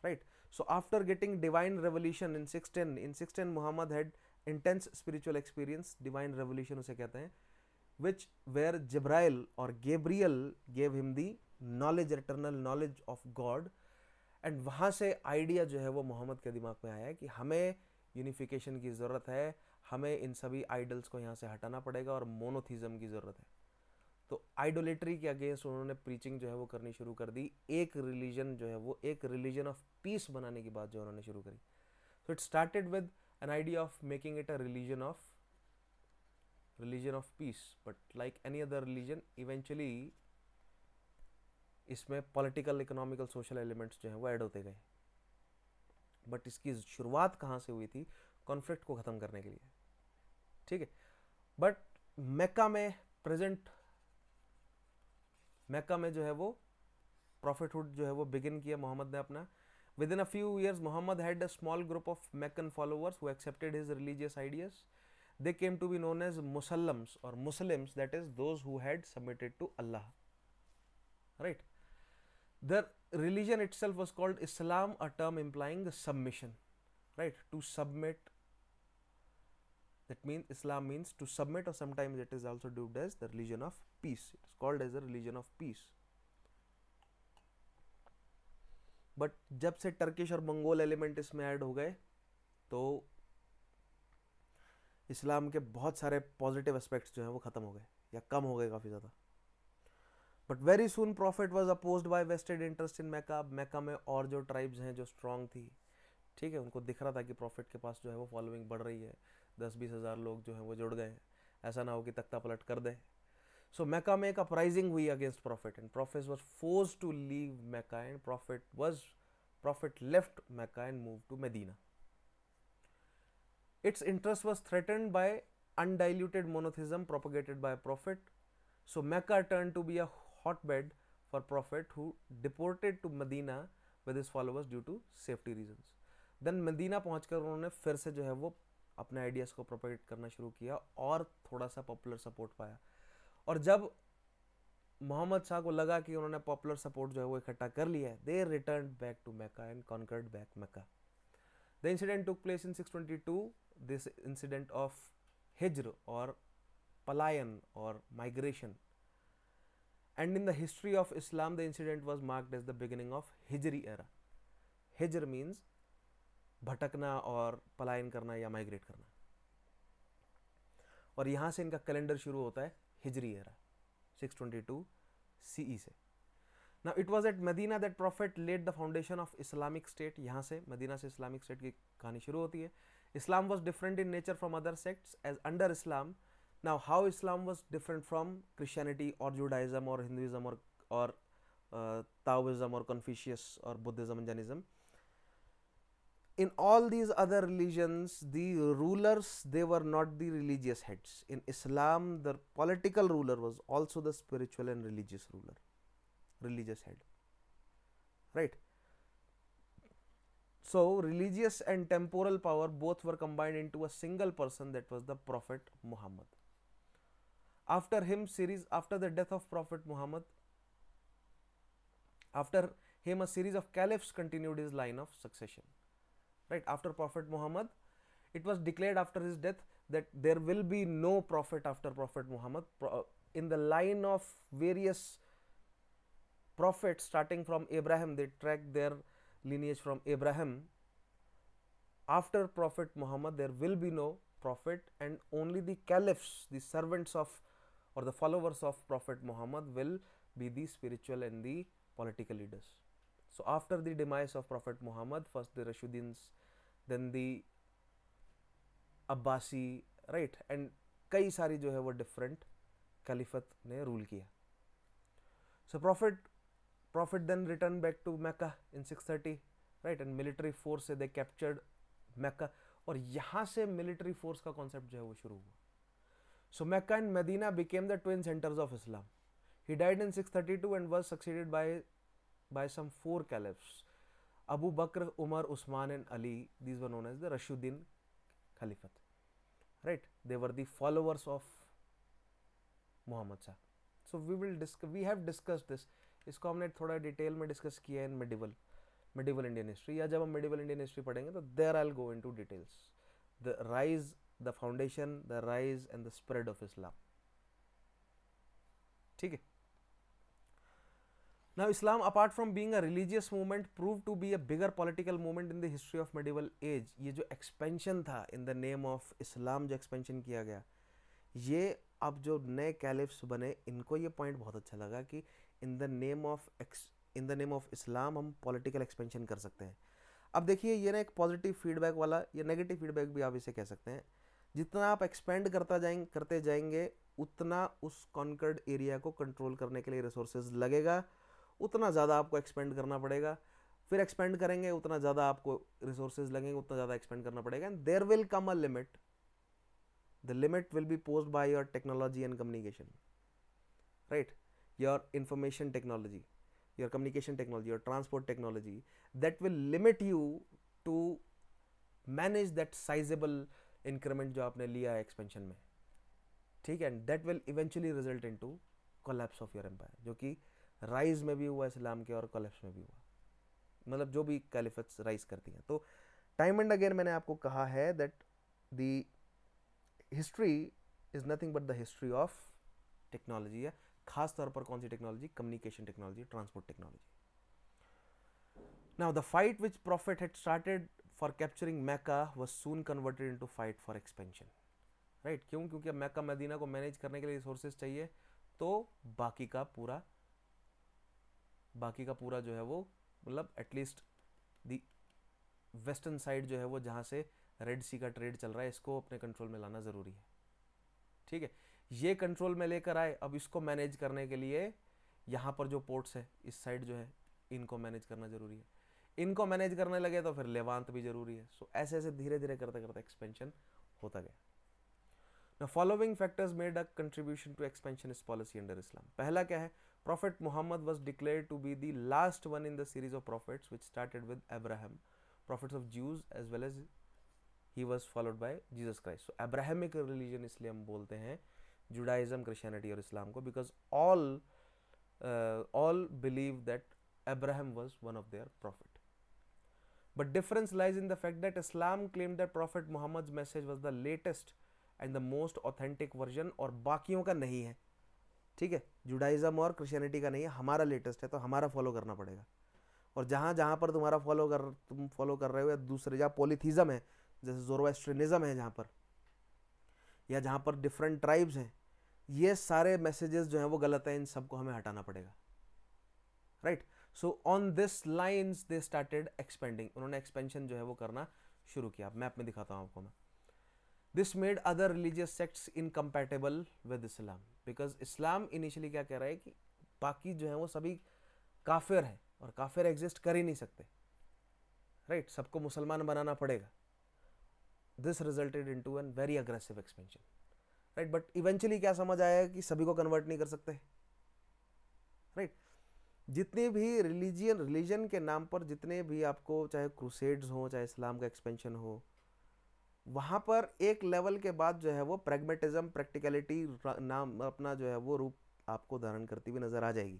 Right? So after getting divine revelation in 610 Muhammad had intense spiritual experience. Divine revelation उसे कहते हैं, which where Jibrail or Gabriel gave him the knowledge, eternal knowledge of God. and वहाँ से idea जो है वो मोहम्मद के दिमाग में आया है कि हमें यूनिफिकेशन की ज़रूरत है, हमें इन सभी आइडल्स को यहाँ से हटाना पड़ेगा और मोनोथिज्म की ज़रूरत है. तो आइडोलेटरी के अगेंस्ट उन्होंने प्रीचिंग जो है वो करनी शुरू कर दी. एक रिलीजन जो है वो एक रिलीजन ऑफ पीस बनाने की बात जो उन्होंने शुरू करी. So it started with an idea of making it a religion of peace, but like any other religion, eventually इसमें पॉलिटिकल, इकोनॉमिकल, सोशल एलिमेंट्स जो हैं वो ऐड होते गए. बट इसकी शुरुआत कहाँ से हुई थी? कॉन्फ्लिक्ट को ख़त्म करने के लिए, ठीक है. बट मक्का में जो है वो प्रॉफिटहुड जो है वो बिगिन किया मोहम्मद ने अपना. Within a few years, Muhammad had a small group of Meccan followers who accepted his religious ideas. They came to be known as Muslims or Muslims, that is those who had submitted to Allah. Right? The religion itself was called Islam, a term implying submission. Right? To submit. That means Islam means to submit, or sometimes it is also dubbed as the religion of peace. It is called as a religion of peace. But जब से Turkish और Mongol element इसमें add हो गए तो इस्लाम के बहुत सारे पॉजिटिव एस्पेक्ट्स जो हैं वो ख़त्म हो गए या कम हो गए काफ़ी ज़्यादा. But very soon prophet was opposed by vested interest in Mecca. Mecca में और जो ट्राइब्स हैं जो स्ट्रांग थी, ठीक है, उनको दिख रहा था कि प्रॉफिट के पास जो है वो फॉलोइंग बढ़ रही है, 10-20 हज़ार लोग जो हैं वो जुड़ गए, ऐसा ना हो कि तख्ता पलट कर दें. So Mecca में एक uprising हुई against Prophet, and Prophet was forced to leave Mecca, and Prophet left Mecca and moved to Medina. Its interest was threatened by undiluted monotheism propagated by a prophet. So Mecca turned to be a hotbed for prophet who deported to Medina with his followers due to safety reasons. Then Medina पहुंचकर उन्होंने फिर से जो है वो अपने ideas को propagate करना शुरू किया और थोड़ा सा पॉपुलर सपोर्ट पाया. और जब मोहम्मद शाह को लगा कि उन्होंने पॉपुलर सपोर्ट जो है वो इकट्ठा कर लिया है, they return back to Mecca and conquered back Mecca. The incident took place in 622. This incident of hijra और पलायन और migration. And in the history of Islam, the incident was marked as the beginning of Hijri era. Hijr means भटकना और पलायन करना या migrate करना. और यहाँ से इनका कैलेंडर शुरू होता है हिजरी एरा 622 CE से. Now it was at Medina that Prophet laid the foundation of Islamic State. यहाँ से मदीना से इस्लामिक स्टेट की कहानी शुरू होती है. Islam was different in nature from other sects as under Islam. Now how Islam was different from Christianity or Judaism or Hinduism or Taoism or Confucius or Buddhism and Jainism. In all these other religions, the rulers, they were not the religious heads. In Islam, the political ruler was also the spiritual and religious ruler, religious head, right? So religious and temporal power both were combined into a single person, that was the Prophet Muhammad. After the death of Prophet Muhammad, after him a series of caliphs continued his line of succession. Right, after Prophet Muhammad, it was declared after his death that there will be no prophet after Prophet Muhammad. In the line of various prophets starting from Abraham, they track their lineage from Abraham. After Prophet Muhammad, there will be no prophet, and only the caliphs, the servants of or the followers of Prophet Muhammad, will be the spiritual and the political leaders. So after the demise of Prophet Muhammad, first the Rashidians, then the Abbasi, right, and कई सारी जो है वो different caliphate ने rule किया. So Prophet then returned back to Mecca in 630, right, and military force से they captured Mecca. और यहाँ से military force का concept जो है वो शुरू हुआ. So Mecca and Medina became the twin centers of Islam. He died in 632 and was succeeded by some 4 caliphs: Abu Bakr, Umar, Usman and Ali. These were known as the Rashidun Caliphate, right? They were the followers of Muhammad Shah. So we have discussed this. इसको हमने थोड़ा detail में discuss किया इन medieval Indian history. या जब हम medieval Indian history पढ़ेंगे तो there I'll go into details. The rise, the foundation, the rise and the spread of Islam. ठीक है. Now Islam, apart from being a religious movement, proved to be a bigger political movement in the history of medieval age. ये जो expansion था in the name of Islam, जो expansion किया गया, ये अब जो नए कैलिफ्स बने इनको ये पॉइंट बहुत अच्छा लगा कि in the name of Islam हम political expansion कर सकते हैं. अब देखिए ये ना एक पॉजिटिव फीडबैक वाला या नेगेटिव फीडबैक भी आप इसे कह सकते हैं. जितना आप एक्सपेंड करते जाएंगे उतना उस कॉन्कर्ड एरिया को कंट्रोल करने के लिए रिसोर्सेज लगेगा, उतना ज़्यादा आपको एक्सपेंड करना पड़ेगा. फिर एक्सपेंड करेंगे उतना ज़्यादा आपको रिसोर्सेज लगेंगे, उतना ज़्यादा एक्सपेंड करना पड़ेगा. And there will come a limit. The limit will be posed by your technology and communication, right? Your information technology, your communication technology, your transport technology, that will limit you to manage that sizable increment जो आपने लिया है expansion में, ठीक है? And that will eventually result into collapse of your empire, जो कि rise में भी हुआ इस्लाम के और collapse में भी हुआ. मतलब जो भी caliphs rise करती हैं. तो time and again मैंने आपको कहा है that the history is nothing but the history of technology है. खास तौर पर कौन सी technology? Communication technology, transport technology. Now the fight which prophet had started for capturing Mecca was soon converted into fight for expansion, right? क्यों? क्योंकि अब macaca Medina को मैनेज करने के लिए रिसोर्सेज चाहिए, तो बाकी का पूरा जो है वो, मतलब एटलीस्ट द वेस्टर्न साइड जो है वो, जहाँ से रेड सी का ट्रेड चल रहा है, इसको अपने कंट्रोल में लाना ज़रूरी है. ठीक है, ये कंट्रोल में लेकर आए. अब इसको मैनेज करने के लिए यहाँ पर जो पोर्ट्स है इस साइड जो है, इनको मैनेज करना ज़रूरी है. इनको मैनेज करने लगे तो फिर लेवांत भी जरूरी है। सो ऐसे ऐसे धीरे धीरे करते करते एक्सपेंशन होता गया। Now following factors made a contribution to expansionist policy under Islam. पहला क्या है? Prophet Muhammad was declared to be the last one in the series of prophets which started with Abraham, prophets of Jews, as well as he was followed by Jesus Christ. So Abrahamic religion इसलिए हम बोलते हैं Judaism, Christianity और Islam को, because all believe that Abraham was one of their prophet. But difference lies in the fact that Islam claimed that Prophet Muhammad's message was the latest and the most authentic version, और बाकियों का नहीं है। ठीक है, Judaism और Christianity का नहीं है, हमारा लेटेस्ट है, तो हमारा फॉलो करना पड़ेगा। और जहाँ जहाँ पर तुम फॉलो कर रहे हो, या दूसरे जहाँ पॉलीथीज्म है जैसे ज़ोरोएस्ट्रियनिज्म है जहाँ पर, या जहाँ पर डिफरेंट ट्राइब्स हैं, ये सारे मैसेजेस जो हैं वो गलत हैं, इन सबको हमें हटाना पड़ेगा। Right, so on this lines they started expanding, उन्होंने एक्सपेंशन जो है वो करना शुरू किया। मैप में दिखाता हूँ आपको मैं। This made other religious sects incompatible with Islam, because Islam initially क्या कह रहा है कि बाकी जो है वो सभी काफिर हैं और काफिर एग्जिस्ट कर ही नहीं सकते। राइट, सबको मुसलमान बनाना पड़ेगा। This resulted into a very aggressive expansion. Right, but eventually क्या समझ आया कि सभी को कन्वर्ट नहीं कर सकते। राइट, जितने भी रिलीजन के नाम पर जितने भी आपको चाहे क्रूसेड्स हो, चाहे इस्लाम का एक्सपेंशन हो, वहाँ पर एक लेवल के बाद जो है वो प्रैग्मेटिज्म, प्रैक्टिकलिटी नाम अपना जो है वो रूप आपको धारण करती हुई नज़र आ जाएगी,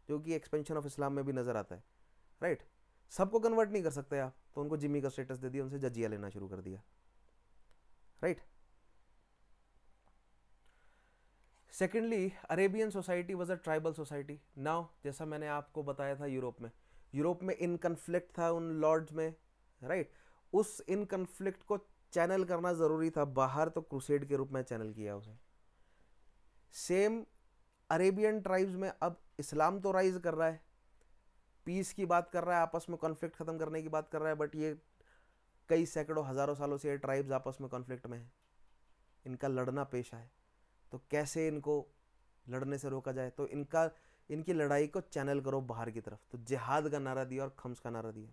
जो कि एक्सपेंशन ऑफ इस्लाम में भी नज़र आता है। राइट, सबको कन्वर्ट नहीं कर सकते आप, तो उनको जिम्मी का स्टेटस दे दिया, उनसे जजिया लेना शुरू कर दिया। Right, secondly Arabian society was a tribal society. Now जैसा मैंने आपको बताया था, यूरोप में इन कन्फ्लिक्ट था उन लॉर्ड्स में। राइट, उस इन कन्फ्लिक्ट को चैनल करना ज़रूरी था बाहर, तो क्रूसेड के रूप में चैनल किया उसे। सेम अरेबियन ट्राइब्स में अब इस्लाम तो राइज कर रहा है, पीस की बात कर रहा है, आपस में कॉन्फ्लिक्ट ख़त्म करने की बात कर रहा है, बट ये कई सैकड़ों हज़ारों सालों से ये ट्राइब्स आपस में कॉन्फ्लिक्ट में है, इनका लड़ना पेशा है। तो कैसे इनको लड़ने से रोका जाए? तो इनकी लड़ाई को चैनल करो बाहर की तरफ। तो जिहाद का नारा दिया और खम्स का नारा दिया।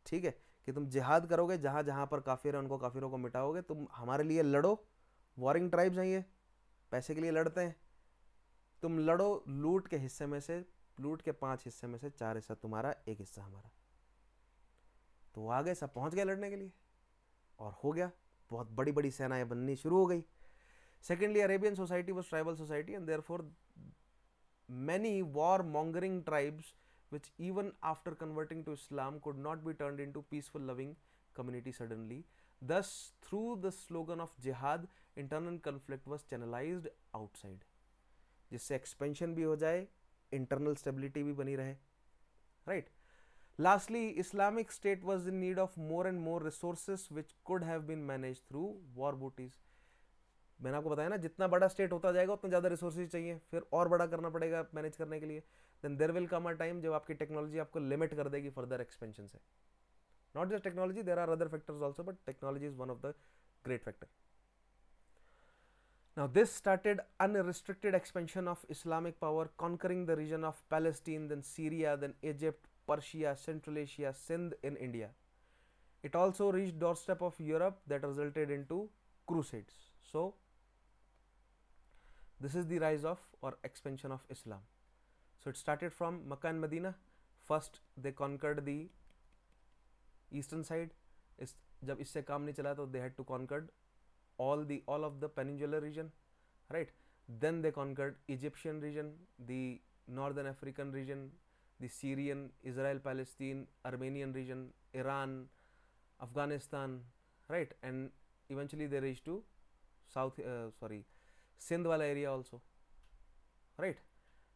ठीक है, कि तुम जिहाद करोगे, जहाँ जहाँ पर काफिर है उनको काफिरों को मिटाओगे, तुम हमारे लिए लड़ो। वॉरिंग ट्राइब्स हैं ये, पैसे के लिए लड़ते हैं, तुम लड़ो। लूट के 5 हिस्से में से 4 हिस्सा तुम्हारा, 1 हिस्सा हमारा। तो वो आगे सब पहुंच गए लड़ने के लिए, और हो गया, बहुत बड़ी बड़ी सेनाएं बननी शुरू हो गई। Secondly Arabian society was tribal society, and therefore many war mongering tribes which even after converting to Islam could not be turned into peaceful loving community suddenly. Thus, through the slogan of jihad, internal conflict was channelized outside, जिससे expansion भी हो जाए, internal stability भी बनी रहे। Right? Lastly, Islamic State was in need of more and more resources which could have been managed through war booties. मैंने आपको बताया ना, जितना बड़ा स्टेट होता जाएगा उतना ज़्यादा रिसोर्सेज चाहिए, फिर और बड़ा करना पड़ेगा मैनेज करने के लिए। Then there will come a time जब आपकी टेक्नोलॉजी आपको लिमिट कर देगी फर्दर एक्सपेंशन से। Not just technology, there are other factors also, but technology is one of the great factor. Now this started unrestricted expansion of Islamic power, conquering the region of Palestine, then Syria, then Egypt, Persia, Central Asia, Sindh in India. It also reached doorstep of Europe that resulted into crusades. So this is the rise of or expansion of Islam. So it started from Makkah and Medina. First they conquered the eastern side. जब इससे काम नहीं चला तो they had to conquer all of the peninsular region, right? Then they conquered Egyptian region, the northern African region, the Syrian, Israel, Palestine, Armenian region, Iran, Afghanistan, right? And eventually they reached to Sindh wala area also, right?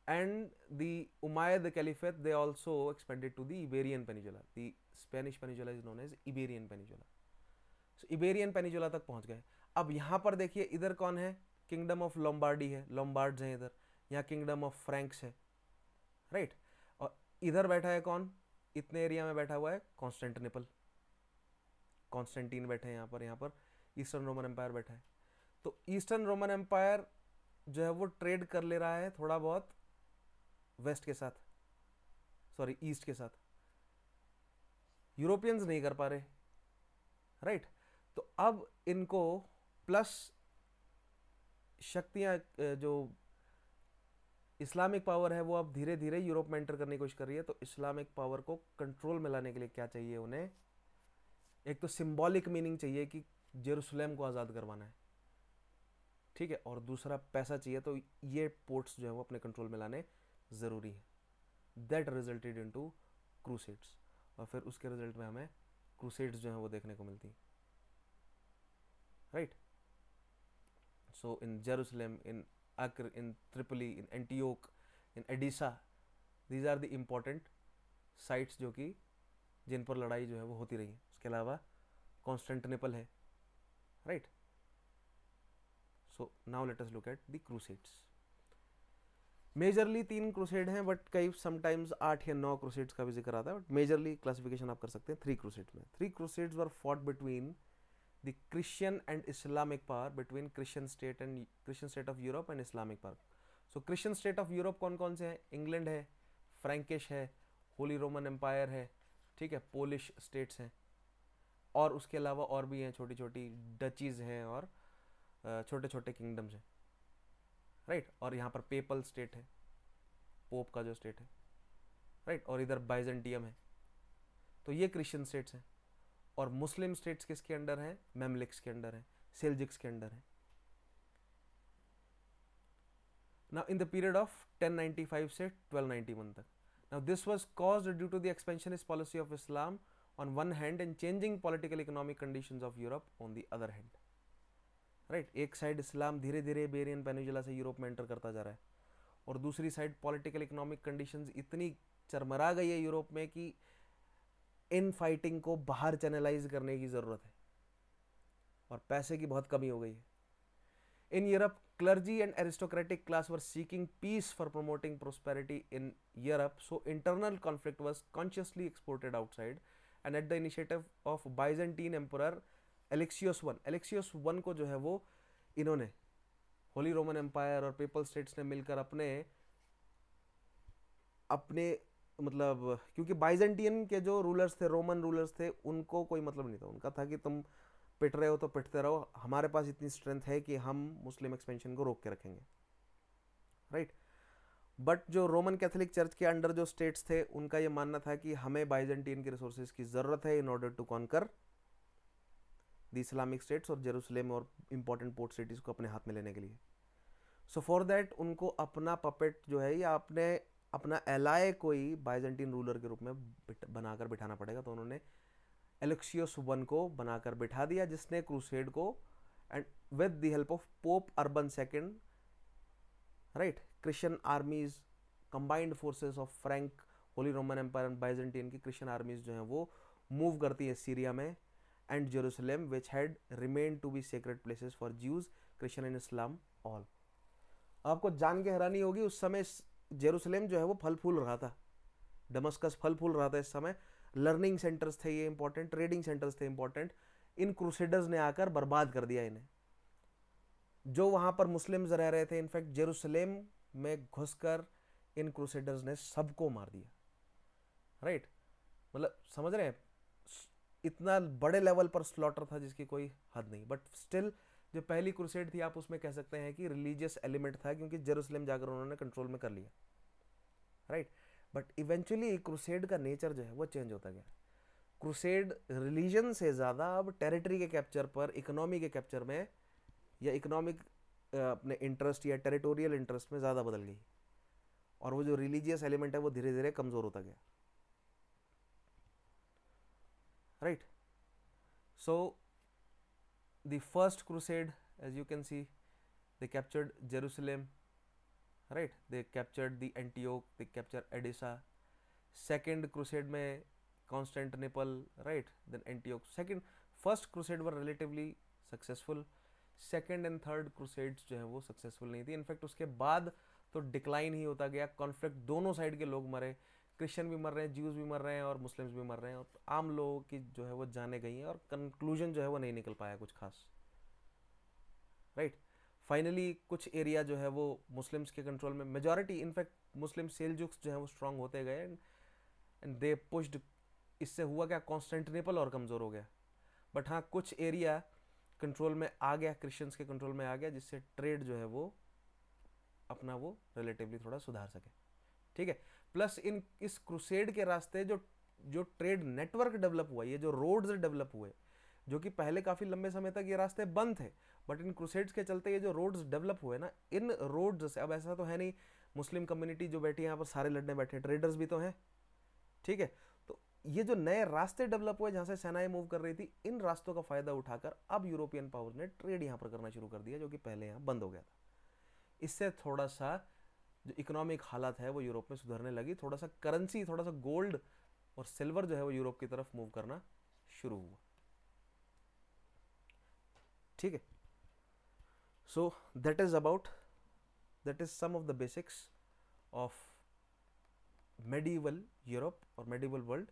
And the Umayyad Caliphate, they also expanded to the Iberian Peninsula. The Spanish Peninsula is known as Iberian Peninsula. So Iberian Peninsula तक पहुंच गए. अब यहाँ पर देखिए इधर कौन है, किंगडम ऑफ लोम्बार्डी है, लोम्बार्ड्स हैं इधर, यहाँ किंगडम ऑफ फ्रैंक्स है, राइट? और इधर बैठा है कौन, इतने एरिया में बैठा हुआ है कॉन्स्टेंटिनोपल, कॉन्स्टेंटीन बैठे हैं यहाँ पर ईस्टर्न रोमन एम्पायर बैठा है. तो ईस्टर्न रोमन एम्पायर जो है वो ट्रेड कर ले रहा है थोड़ा बहुत वेस्ट के साथ, सॉरी ईस्ट के साथ, यूरोपियंस नहीं कर पा रहे, राइट। तो अब इनको प्लस शक्तियां जो इस्लामिक पावर है वो अब धीरे धीरे यूरोप में एंटर करने की कोशिश कर रही है, तो इस्लामिक पावर को कंट्रोल में लाने के लिए क्या चाहिए उन्हें, एक तो सिंबॉलिक मीनिंग चाहिए कि जेरूसलम को आज़ाद करवाना है, ठीक है, और दूसरा पैसा चाहिए, तो ये पोर्ट्स जो है वो अपने कंट्रोल में लाने ज़रूरी है। दैट रिजल्टेड इनटू क्रूसेड्स, और फिर उसके रिजल्ट में हमें क्रूसेड्स जो है वो देखने को मिलती, right. So in Jerusalem, in Acre, in Tripoli, in Antioch, in Edessa, these are the important sites जो कि जिन पर लड़ाई जो है वो होती रही है। उसके अलावा कॉन्स्टेंटिनोपल है, right. So now let us look at the crusades. Majorly 3 crusade हैं, बट कई समटाइम्स 8 या 9 क्रूसेड्स का भी जिक्र आता है, बट मेजरली क्लासिफिकेशन आप कर सकते हैं 3 क्रूसेड्स में। 3 crusades were fought between the Christian and Islamic power, between Christian state of Europe and Islamic power. So Christian state of Europe कौन कौन से हैं? इंग्लैंड है, फ्रैंकिश है, होली रोमन एम्पायर है, ठीक है, पोलिश स्टेट्स हैं, और उसके अलावा और भी हैं, छोटी छोटी डचीज हैं और छोटे छोटे किंगडम्स हैं, राइट। और यहाँ पर पेपल स्टेट है, पोप का जो स्टेट है, राइट। और इधर बाइजेंटियम है। तो ये क्रिश्चियन स्टेट्स हैं। और मुस्लिम स्टेट्स किसके अंडर हैं? मेमलिक्स के अंडर हैं, सेल्जिक्स के अंडर हैं। Now in the period of 1095 से 1291 तक, now this was caused due to the expansionist policy of Islam on one hand and changing political economic conditions of Europe on the other hand, right. एक side इस्लाम धीरे धीरे Iberian peninsula से Europe में enter करता जा रहा है, और दूसरी साइड पॉलिटिकल इकोनॉमिक कंडीशंस इतनी चरमरा गई है यूरोप में कि इन फाइटिंग को बाहर चैनलाइज करने की ज़रूरत है, और पैसे की बहुत कमी हो गई है। In Europe, clergy and aristocratic class were seeking peace for promoting prosperity in Europe, so internal conflict was consciously exported outside, and at the initiative of Byzantine Emperor Alexios I को जो है वो इन्होंने होली रोमन एम्पायर और people states ने मिलकर अपने मतलब, क्योंकि बाइजेंटियन के जो रूलर्स थे, रोमन रूलर्स थे, उनको कोई मतलब नहीं था, उनका था कि तुम पिट रहे हो तो पिटते रहो, हमारे पास इतनी स्ट्रेंथ है कि हम मुस्लिम एक्सपेंशन को रोक के रखेंगे, राइट। बट जो रोमन कैथोलिक चर्च के अंडर जो स्टेट्स थे, उनका ये मानना था कि हमें बाइजेंटियन के रिसोर्सेज की ज़रूरत है in order to conquer the Islamic states और जेरूसलेम और इंपॉर्टेंट पोर्ट सिटीज़ को अपने हाथ में लेने के लिए। सो फॉर दैट उनको अपना पपेट जो है या अपना एलाय कोई बाइजेंटिन रूलर के रूप में बनाकर बिठाना पड़ेगा। तो उन्होंने एलेक्सियस I को बनाकर बिठा दिया, जिसने क्रूसेड को and with the help of Pope Urban II, right, Christian armies, combined forces of Frank, Holy Roman Empire and Byzantine की क्रिश्चियन आर्मीज जो हैं वो मूव करती है सीरिया में and Jerusalem, which had remain to be sacred places for Jews, Christian and Islam all. आपको जान के हैरानी होगी, उस समय जेरूसलम जो है वो फल फूल रहा था, दमस्कस फल फूल रहा था इस समय, लर्निंग सेंटर्स थे ये इंपॉर्टेंट, ट्रेडिंग सेंटर्स थे इंपॉर्टेंट। इन क्रूसेडर्स ने आकर बर्बाद कर दिया इन्हें। जो वहां पर मुस्लिम्स रह रहे थे, इनफैक्ट जेरूसलम में घुसकर इन क्रूसेडर्स ने सबको मार दिया, राइट। मतलब समझ रहे हैं, इतना बड़े लेवल पर स्लॉटर था जिसकी कोई हद नहीं। बट स्टिल जो पहली क्रूसेड थी, आप उसमें कह सकते हैं कि रिलीजियस एलिमेंट था, क्योंकि जेरूसलम जाकर उन्होंने कंट्रोल में कर लिया, राइट। बट इवेंचुअली क्रूसेड का नेचर जो है वो चेंज होता गया। क्रूसेड रिलीजन से ज़्यादा अब टेरिटरी के कैप्चर पर, इकोनॉमी के कैप्चर में, या इकोनॉमिक अपने इंटरेस्ट या टेरिटोरियल इंटरेस्ट में ज़्यादा बदल गई, और वो जो रिलीजियस एलिमेंट है वो धीरे धीरे कमज़ोर होता गया, right. So the first crusade, as you can see, they captured Jerusalem, right, they captured the Antioch, they captured Edessa. Second crusade में Constantinople, right, then Antioch. First crusade were relatively successful. Second and third crusades जो है वो successful नहीं थी। In fact उसके बाद तो decline ही होता गया, कॉन्फ्लिक्ट, दोनों साइड के लोग मरे, क्रिश्चियन भी मर रहे हैं, ज्यूज भी मर रहे हैं, और मुस्लिम्स भी मर रहे हैं, और आम लोगों की जो है वो जाने गई हैं, और कंक्लूजन जो है वो नहीं निकल पाया कुछ खास, राइट। फाइनली कुछ एरिया जो है वो मुस्लिम्स के कंट्रोल में, मेजॉरिटी इनफैक्ट मुस्लिम सेल्जुक्स जो है वो स्ट्रांग होते गए, एंड दे पुश्ड इससे हुआ क्या, कॉन्स्टेंटिनोपल और कमज़ोर हो गया, बट हाँ कुछ एरिया कंट्रोल में आ गया, क्रिश्चियंस के कंट्रोल में आ गया, जिससे ट्रेड जो है वो अपना वो रिलेटिवली थोड़ा सुधार सके। ठीक है, प्लस इस क्रूसेड के रास्ते जो ट्रेड नेटवर्क डेवलप हुआ, ये जो रोड्स डेवलप हुए, जो कि पहले काफ़ी लंबे समय तक ये रास्ते बंद थे, बट इन क्रूसेड्स के चलते ये जो रोड्स डेवलप हुए ना, इन रोड्स से, अब ऐसा तो है नहीं मुस्लिम कम्युनिटी जो बैठी है यहाँ पर सारे लड़ने बैठे, ट्रेडर्स भी तो हैं, ठीक है, तो ये जो नए रास्ते डेवलप हुए जहाँ से सेनाएं मूव कर रही थी, इन रास्तों का फायदा उठाकर अब यूरोपियन पावर ने ट्रेड यहाँ पर करना शुरू कर दिया, जो कि पहले यहाँ बंद हो गया था। इससे थोड़ा सा जो इकोनॉमिक हालत है वो यूरोप में सुधरने लगी, थोड़ा सा करेंसी, थोड़ा सा गोल्ड और सिल्वर जो है वो यूरोप की तरफ मूव करना शुरू हुआ। ठीक है, so that is some of the basics of medieval Europe or medieval world.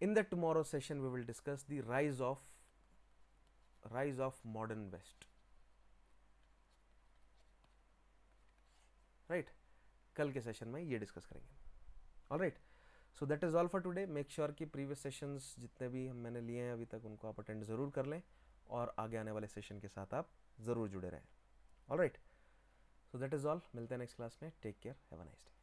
In the tomorrow session we will discuss the rise of modern West. Right, कल के सेशन में ये डिस्कस करेंगे। All right, so that is all for today. Make sure कि previous sessions जितने भी मैंने लिए हैं अभी तक उनको आप अटेंड ज़रूर कर लें और आगे आने वाले सेशन के साथ आप ज़रूर जुड़े रहें। All right, so that is all, मिलते हैं नेक्स्ट क्लास में। Take care, have a nice day.